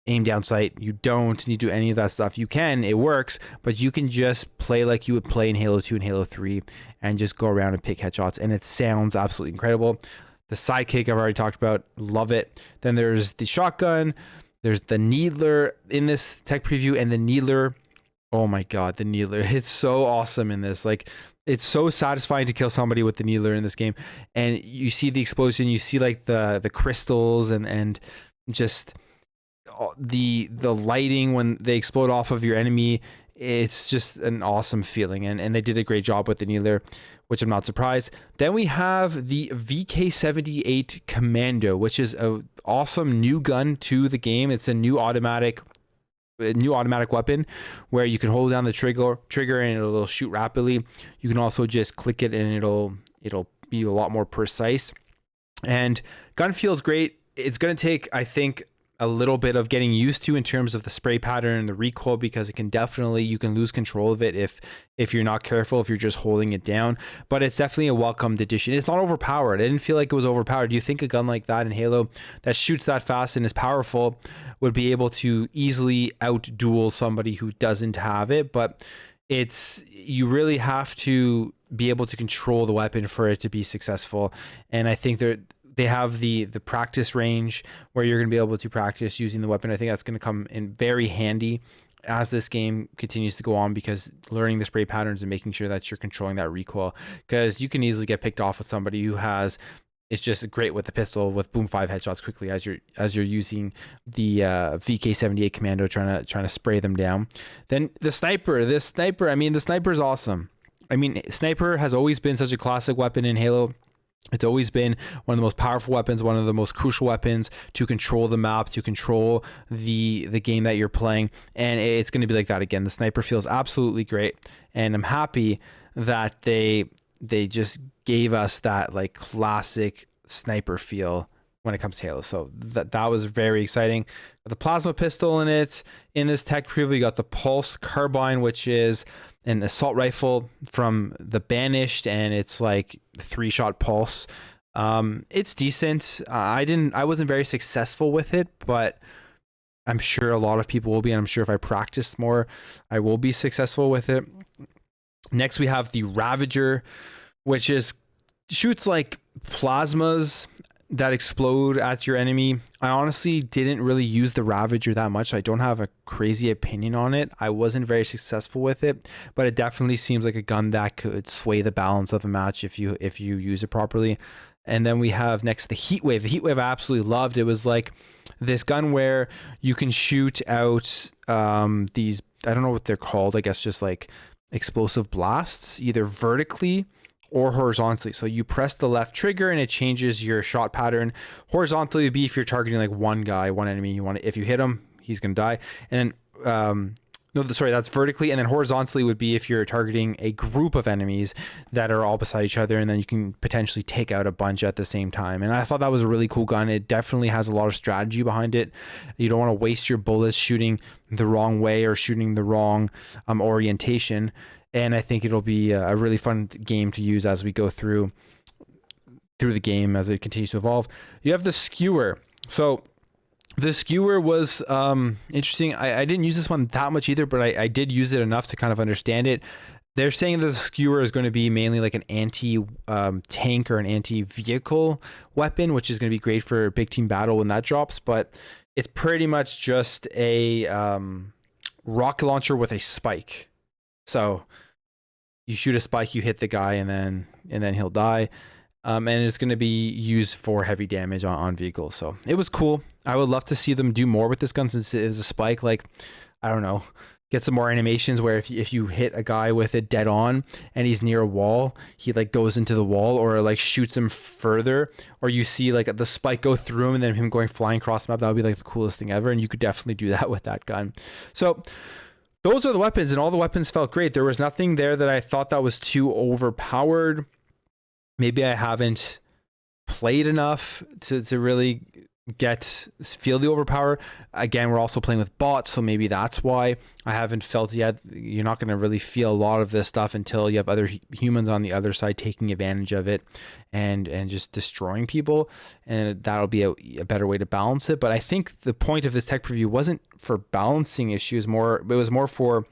Speaker 1: aim down sight. You don't need to do any of that stuff. You can, it works, but you can just play like you would play in Halo 2 and Halo 3 and just go around and pick headshots. And it sounds absolutely incredible. The sidekick I've already talked about, love it. Then there's the shotgun. There's the Needler in this tech preview, and the Needler, oh my god, the Needler, it's so awesome in this. Like, it's so satisfying to kill somebody with the Needler in this game, and you see the explosion, you see like the crystals and just the lighting when they explode off of your enemy. It's just an awesome feeling, and they did a great job with the Needler, which I'm not surprised. Then we have the VK78 Commando, which is an awesome new gun to the game. It's a new automatic weapon where you can hold down the trigger and it'll shoot rapidly. You can also just click it and it'll be a lot more precise. And gun feels great. It's going to take, I think, a little bit of getting used to in terms of the spray pattern and the recoil, because you can lose control of it if you're not careful, if you're just holding it down. But it's definitely a welcomed addition. It's not overpowered. I didn't feel like it was overpowered. Do you think a gun like that in Halo that shoots that fast and is powerful would be able to easily outduel somebody who doesn't have it? But you really have to be able to control the weapon for it to be successful. And I think they have the practice range where you're going to be able to practice using the weapon. I think that's going to come in very handy as this game continues to go on, because learning the spray patterns and making sure that you're controlling that recoil, because you can easily get picked off with somebody who it's just great with the pistol with boom 5 headshots quickly as you're using the VK78 Commando trying to spray them down. Then the sniper, I mean, the sniper is awesome. I mean, sniper has always been such a classic weapon in Halo. It's always been one of the most powerful weapons, one of the most crucial weapons to control the map, to control the game that you're playing, and it's going to be like that again. The sniper feels absolutely great, and I'm happy that they just gave us that like classic sniper feel when it comes to Halo. So that was very exciting. The plasma pistol in this tech preview, you got the pulse carbine, which is an assault rifle from the Banished, and it's like 3-shot pulse. It's decent. I wasn't very successful with it, but I'm sure a lot of people will be, and I'm sure if I practiced more, I will be successful with it. Next, we have the Ravager, which shoots like plasmas that explode at your enemy. I honestly didn't really use the Ravager that much. I don't have a crazy opinion on it. I wasn't very successful with it, but it definitely seems like a gun that could sway the balance of a match if you use it properly. And then we have next the Heatwave. The Heatwave I absolutely loved. It was like this gun where you can shoot out these, I don't know what they're called, I guess just like explosive blasts, either vertically or horizontally. So you press the left trigger and it changes your shot pattern. Horizontally would be if you're targeting like one guy, one enemy. You want to, if you hit him, he's gonna die. And then no, sorry, that's vertically. And then horizontally would be if you're targeting a group of enemies that are all beside each other, and then you can potentially take out a bunch at the same time. And I thought that was a really cool gun. It definitely has a lot of strategy behind it. You don't want to waste your bullets shooting the wrong way or shooting the wrong orientation. And I think it'll be a really fun game to use as we go through the game as it continues to evolve. You have the skewer. So the skewer was interesting. I didn't use this one that much either, but I did use it enough to kind of understand it. They're saying the skewer is going to be mainly like an anti-tank or an anti-vehicle weapon, which is going to be great for big team battle when that drops. But it's pretty much just a rocket launcher with a spike. So you shoot a spike, you hit the guy, and then he'll die. And it's going to be used for heavy damage on vehicles. So it was cool. I would love to see them do more with this gun since it is a spike. Like, I don't know, get some more animations where if you hit a guy with it dead on and he's near a wall, he like goes into the wall or like shoots him further, or you see like the spike go through him and then him going flying across the map. That would be like the coolest thing ever. And you could definitely do that with that gun. So those are the weapons, and all the weapons felt great. There was nothing there that I thought that was too overpowered. Maybe I haven't played enough to really feel the overpower. Again, we're also playing with bots, so maybe that's why I haven't felt it yet. You're not going to really feel a lot of this stuff until you have other humans on the other side taking advantage of it and just destroying people, and that'll be a better way to balance it. But I think the point of this tech preview wasn't for balancing issues, it was more for,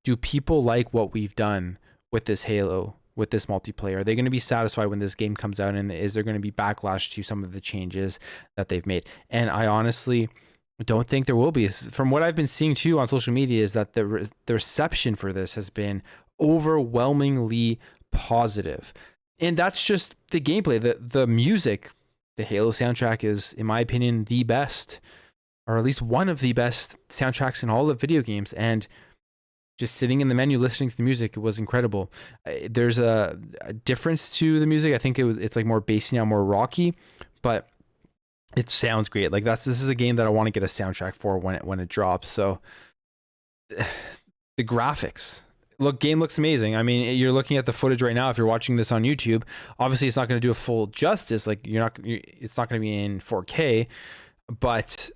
Speaker 1: do people like what we've done with this Halo, with this multiplayer? Are they going to be satisfied when this game comes out, and is there going to be backlash to some of the changes that they've made? And I honestly don't think there will be. From what I've been seeing too on social media is that the reception for this has been overwhelmingly positive. And that's just the gameplay. The music, the Halo soundtrack is, in my opinion, the best, or at least one of the best soundtracks in all of video games. And just sitting in the menu listening to the music, it was incredible. There's a difference to the music. I think it's like more bassy now, more rocky, but it sounds great. Like this is a game that I want to get a soundtrack for when it drops. So the graphics, game looks amazing. I mean, you're looking at the footage right now. If you're watching this on YouTube, obviously it's not going to do a full justice. Like it's not going to be in 4K, but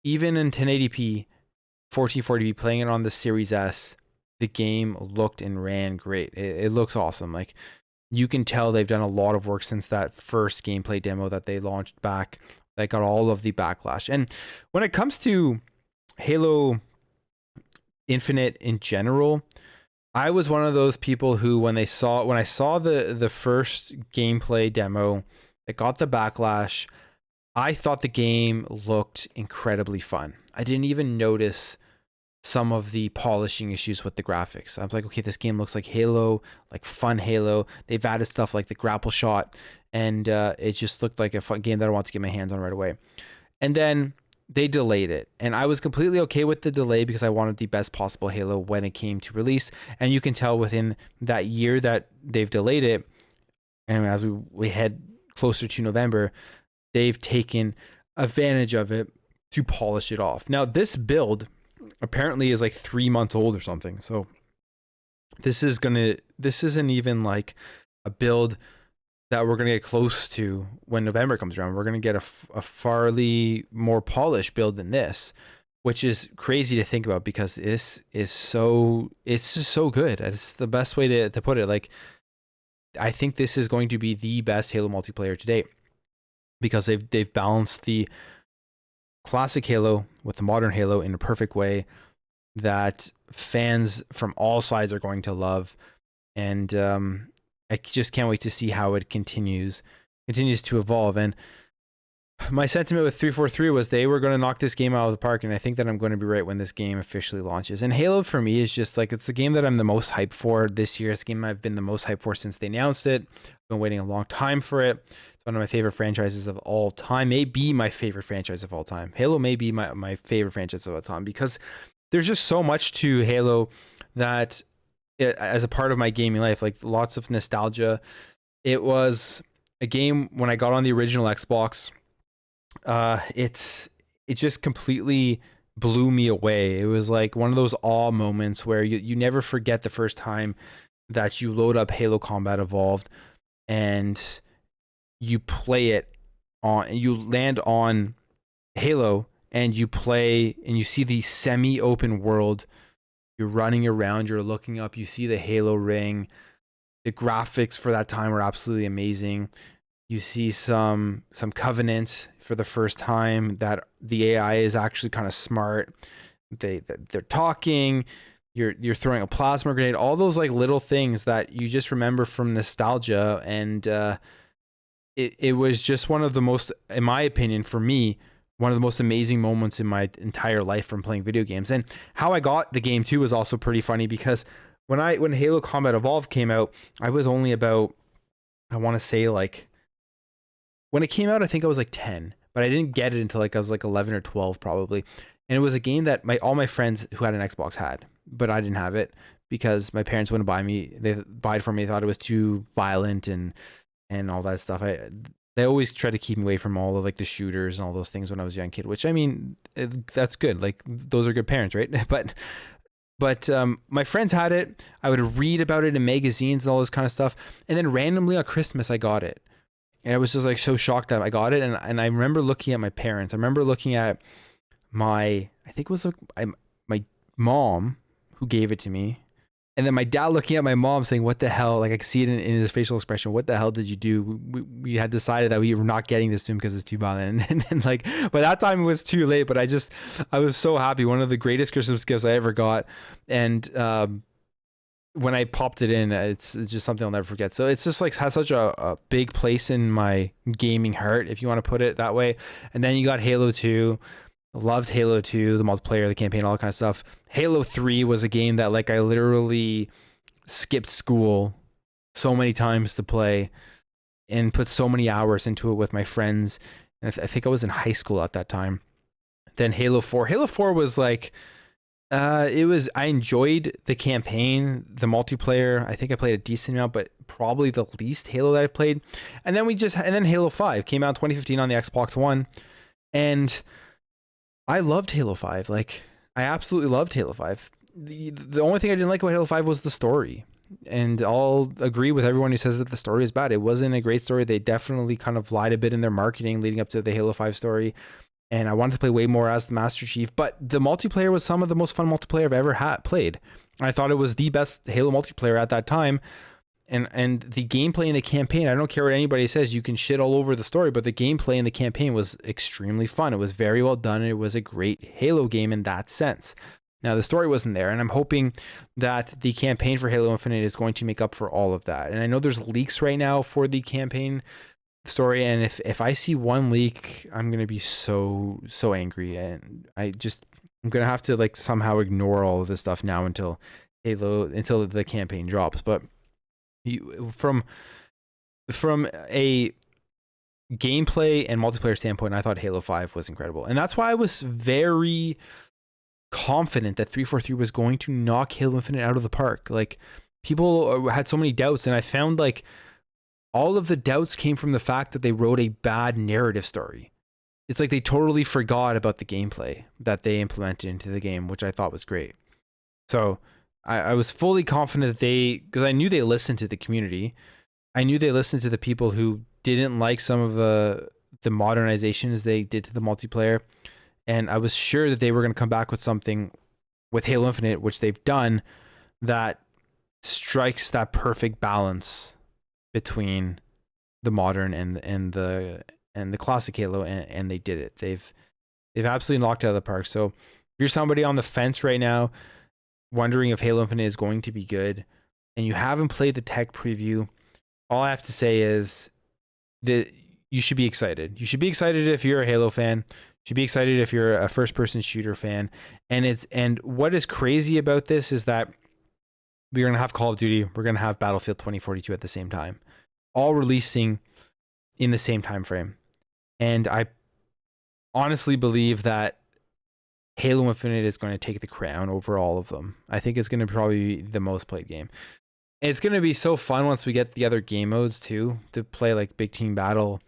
Speaker 1: even in 1080p, 1440p, playing it on the Series S, the game looked and ran great. It looks awesome. Like, you can tell they've done a lot of work since that first gameplay demo that they launched back. They got all of the backlash. And when it comes to Halo Infinite in general, I was one of those people who, when I saw the first gameplay demo that got the backlash, I thought the game looked incredibly fun. I didn't even notice some of the polishing issues with the graphics. I was like, okay, this game looks like Halo, like fun Halo. They've added stuff like the grapple shot, and it just looked like a fun game that I want to get my hands on right away. And then they delayed it, and I was completely okay with the delay because I wanted the best possible Halo when it came to release. And you can tell within that year that they've delayed it, and as we head closer to November, they've taken advantage of it to polish it off. Now, this build apparently is like 3 months old or something. So this isn't even like a build that we're going to get close to when November comes around. We're going to get a farly more polished build than this, which is crazy to think about because this is it's just so good. It's the best way to put it. Like, I think this is going to be the best Halo multiplayer to date because they've balanced the classic Halo with the modern Halo in a perfect way that fans from all sides are going to love. And I just can't wait to see how it continues to evolve. And my sentiment with 343 was they were going to knock this game out of the park, and I think that I'm going to be right when this game officially launches. And Halo for me is just like, it's the game that I'm the most hyped for this year. It's the game I've been the most hyped for since they announced it. I've been waiting a long time for it. It's one of my favorite franchises of all time. May be my favorite franchise of all time. Halo may be my favorite franchise of all time because there's just so much to Halo that as a part of my gaming life, like lots of nostalgia. It was a game when I got on the original Xbox. It just completely blew me away. It was like one of those awe moments where you never forget the first time that you load up Halo Combat Evolved and you play it on, you land on Halo and you play and you see the semi-open world. You're running around, you're looking up, you see the Halo ring. The graphics for that time were absolutely amazing. You see some Covenant for the first time, that the AI is actually kind of smart. They're talking. You're throwing a plasma grenade. All those like little things that you just remember from nostalgia, and it was just one of the most, in my opinion, for me, one of the most amazing moments in my entire life from playing video games. And how I got the game too was also pretty funny, because when Halo Combat Evolved came out, I was only about, I want to say like, when it came out, I think I was like 10, but I didn't get it until like I was like 11 or 12 probably. And it was a game that all my friends who had an Xbox had, but I didn't have it because my parents wouldn't buy it for me. They thought it was too violent and all that stuff. They always tried to keep me away from all of like the shooters and all those things when I was a young kid, which I mean, that's good. Like those are good parents, right? But my friends had it. I would read about it in magazines and all this kind of stuff. And then randomly on Christmas, I got it. And I was just like so shocked that I got it. And I remember looking at my parents. I remember looking at I think it was my mom who gave it to me. And then my dad looking at my mom saying, what the hell? Like I could see it in his facial expression. What the hell did you do? We had decided that we were not getting this to him because it's too violent. And like, by that time it was too late, but I was so happy. One of the greatest Christmas gifts I ever got. And, when I popped it in, it's just something I'll never forget. So it's just like has such a big place in my gaming heart, if you want to put it that way. And then you got Halo 2. Loved Halo 2, the multiplayer, the campaign, all that kind of stuff. Halo 3 was a game that like I literally skipped school so many times to play and put so many hours into it with my friends. And I think I was in high school at that time. Then Halo 4. Halo 4 was like, I enjoyed the campaign, the multiplayer. I think I played a decent amount, but probably the least Halo that I've played. And then Halo 5 came out in 2015 on the Xbox One. And I loved Halo 5. Like, I absolutely loved Halo 5. The only thing I didn't like about Halo 5 was the story. And I'll agree with everyone who says that the story is bad. It wasn't a great story. They definitely kind of lied a bit in their marketing leading up to the Halo 5 story. And I wanted to play way more as the Master Chief, but the multiplayer was some of the most fun multiplayer I've ever played. I thought it was the best Halo multiplayer at that time. And the gameplay in the campaign, I don't care what anybody says, you can shit all over the story, but the gameplay in the campaign was extremely fun. It was very well done, and it was a great Halo game in that sense. Now, the story wasn't there, and I'm hoping that the campaign for Halo Infinite is going to make up for all of that. And I know there's leaks right now for the campaign story, and if I see one leak, I'm gonna be so angry, and I'm gonna have to like somehow ignore all of this stuff now until the campaign drops. But from a gameplay and multiplayer standpoint, I thought Halo 5 was incredible, and that's why I was very confident that 343 was going to knock Halo Infinite out of the park. Like, people had so many doubts, and I found like all of the doubts came from the fact that they wrote a bad narrative story. It's like they totally forgot about the gameplay that they implemented into the game, which I thought was great. So I was fully confident that because I knew they listened to the community. I knew they listened to the people who didn't like some of the modernizations they did to the multiplayer. And I was sure that they were going to come back with something with Halo Infinite, which they've done, that strikes that perfect balance between the modern and the classic Halo, and they did it. They've absolutely knocked it out of the park. So if you're somebody on the fence right now, wondering if Halo Infinite is going to be good, and you haven't played the tech preview, all I have to say is that you should be excited. You should be excited if you're a Halo fan. You should be excited if you're a first-person shooter fan. And what is crazy about this is that we're going to have Call of Duty, we're going to have Battlefield 2042 at the same time, all releasing in the same time frame. And I honestly believe that Halo Infinite is going to take the crown over all of them. I think it's going to probably be the most played game. It's going to be so fun once we get the other game modes too, to play like big team battle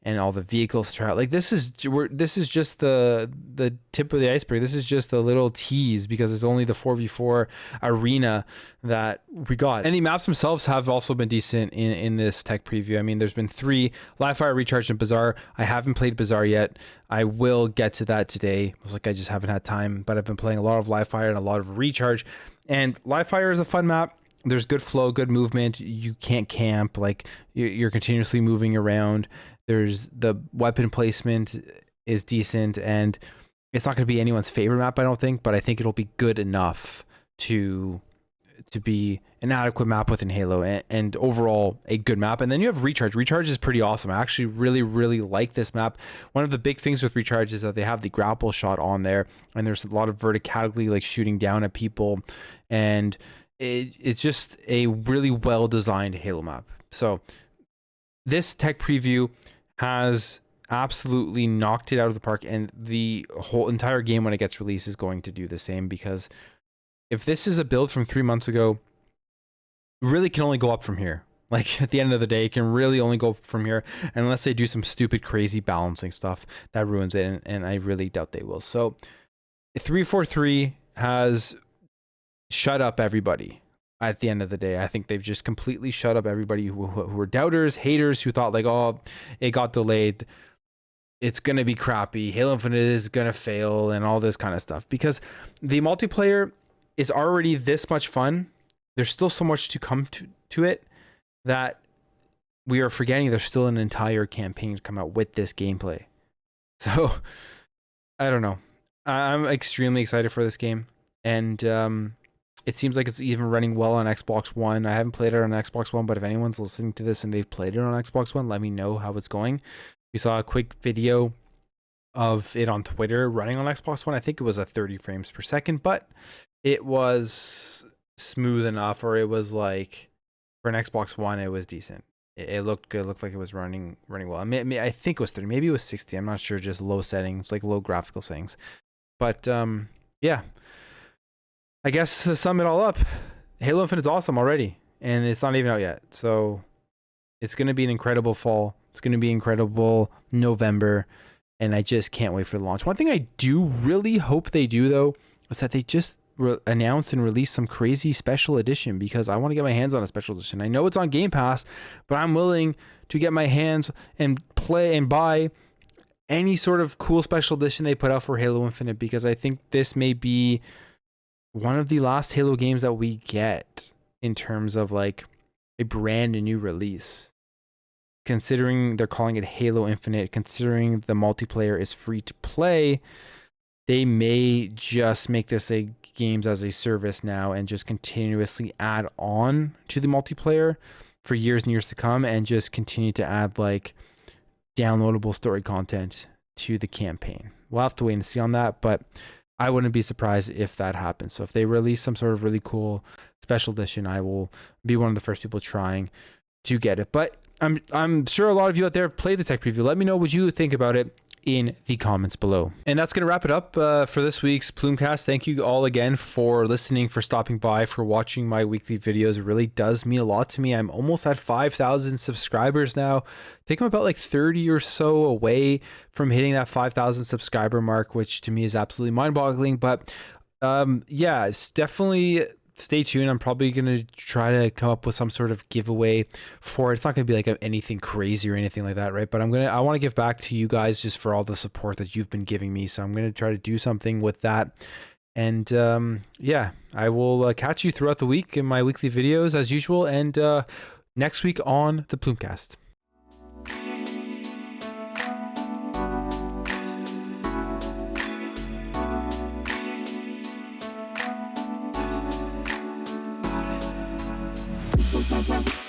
Speaker 1: and all the vehicles to try out. Like this is just the tip of the iceberg. This is just a little tease because it's only the 4v4 arena that we got. And the maps themselves have also been decent in this tech preview. I mean, there's been 3: Live Fire, Recharge, and Bazaar. I haven't played Bazaar yet. I will get to that today. I was like, I just haven't had time, but I've been playing a lot of Live Fire and a lot of Recharge. And Live Fire is a fun map. There's good flow, good movement. You can't camp. Like you're continuously moving around. There's the weapon placement is decent, and it's not going to be anyone's favorite map, I don't think, but I think it'll be good enough to be an adequate map within Halo, and overall a good map. And then you have Recharge. Recharge is pretty awesome. I actually really like this map. One of the big things with Recharge is that they have the grapple shot on there, and there's a lot of verticality, like shooting down at people, and it's just a really well designed Halo map. So this tech preview has absolutely knocked it out of the park, and the whole entire game when it gets released is going to do the same, because if this is a build from 3 months ago, it really can only go up from here. Like at the end of the day, it can really only go up from here, unless they do some stupid crazy balancing stuff that ruins it, and I really doubt they will. So 343 has shut up everybody. At the end of the day, I think they've just completely shut up everybody who were doubters, haters, who thought like, oh, it got delayed, it's gonna be crappy, Halo Infinite is gonna fail, and all this kind of stuff. Because the multiplayer is already this much fun. There's still so much to come to it that we are forgetting there's still an entire campaign to come out with this gameplay. So I don't know. I'm extremely excited for this game, and it seems like it's even running well on Xbox One. I haven't played it on Xbox One, but if anyone's listening to this and they've played it on Xbox One, let me know how it's going. We saw a quick video of it on Twitter running on Xbox One. I think it was at 30 frames per second, but it was smooth enough, or it was like, for an Xbox One, it was decent. It looked good. It looked like it was running well. I think it was 30. Maybe it was 60. I'm not sure. Just low settings, like low graphical settings. But yeah. I guess to sum it all up, Halo Infinite's awesome already, and it's not even out yet. So it's going to be an incredible fall. It's going to be incredible November, and I just can't wait for the launch. One thing I do really hope they do, though, is that they just announce and release some crazy special edition, because I want to get my hands on a special edition. I know it's on Game Pass, but I'm willing to get my hands and play and buy any sort of cool special edition they put out for Halo Infinite, because I think this may be one of the last Halo games that we get in terms of like a brand new release. Considering they're calling it Halo Infinite, considering the multiplayer is free to play, they may just make this a games as a service now and just continuously add on to the multiplayer for years and years to come, and just continue to add like downloadable story content to the campaign. We'll have to wait and see on that, but I wouldn't be surprised if that happens. So if they release some sort of really cool special edition, I will be one of the first people trying to get it. But I'm sure a lot of you out there have played the tech preview. Let me know what you think about it in the comments below. And that's going to wrap it up for this week's Plumecast. Thank you all again for listening, for stopping by, for watching my weekly videos. It really does mean a lot to me. I'm almost at 5,000 subscribers now. I think I'm about like 30 or so away from hitting that 5,000 subscriber mark, which to me is absolutely mind-boggling. But yeah, it's definitely stay tuned. I'm probably going to try to come up with some sort of giveaway for it. It's not going to be like anything crazy or anything like that, right? But I want to give back to you guys just for all the support that you've been giving me. So I'm going to try to do something with that. And yeah, I will catch you throughout the week in my weekly videos as usual. And next week on the Plumecast. Bye.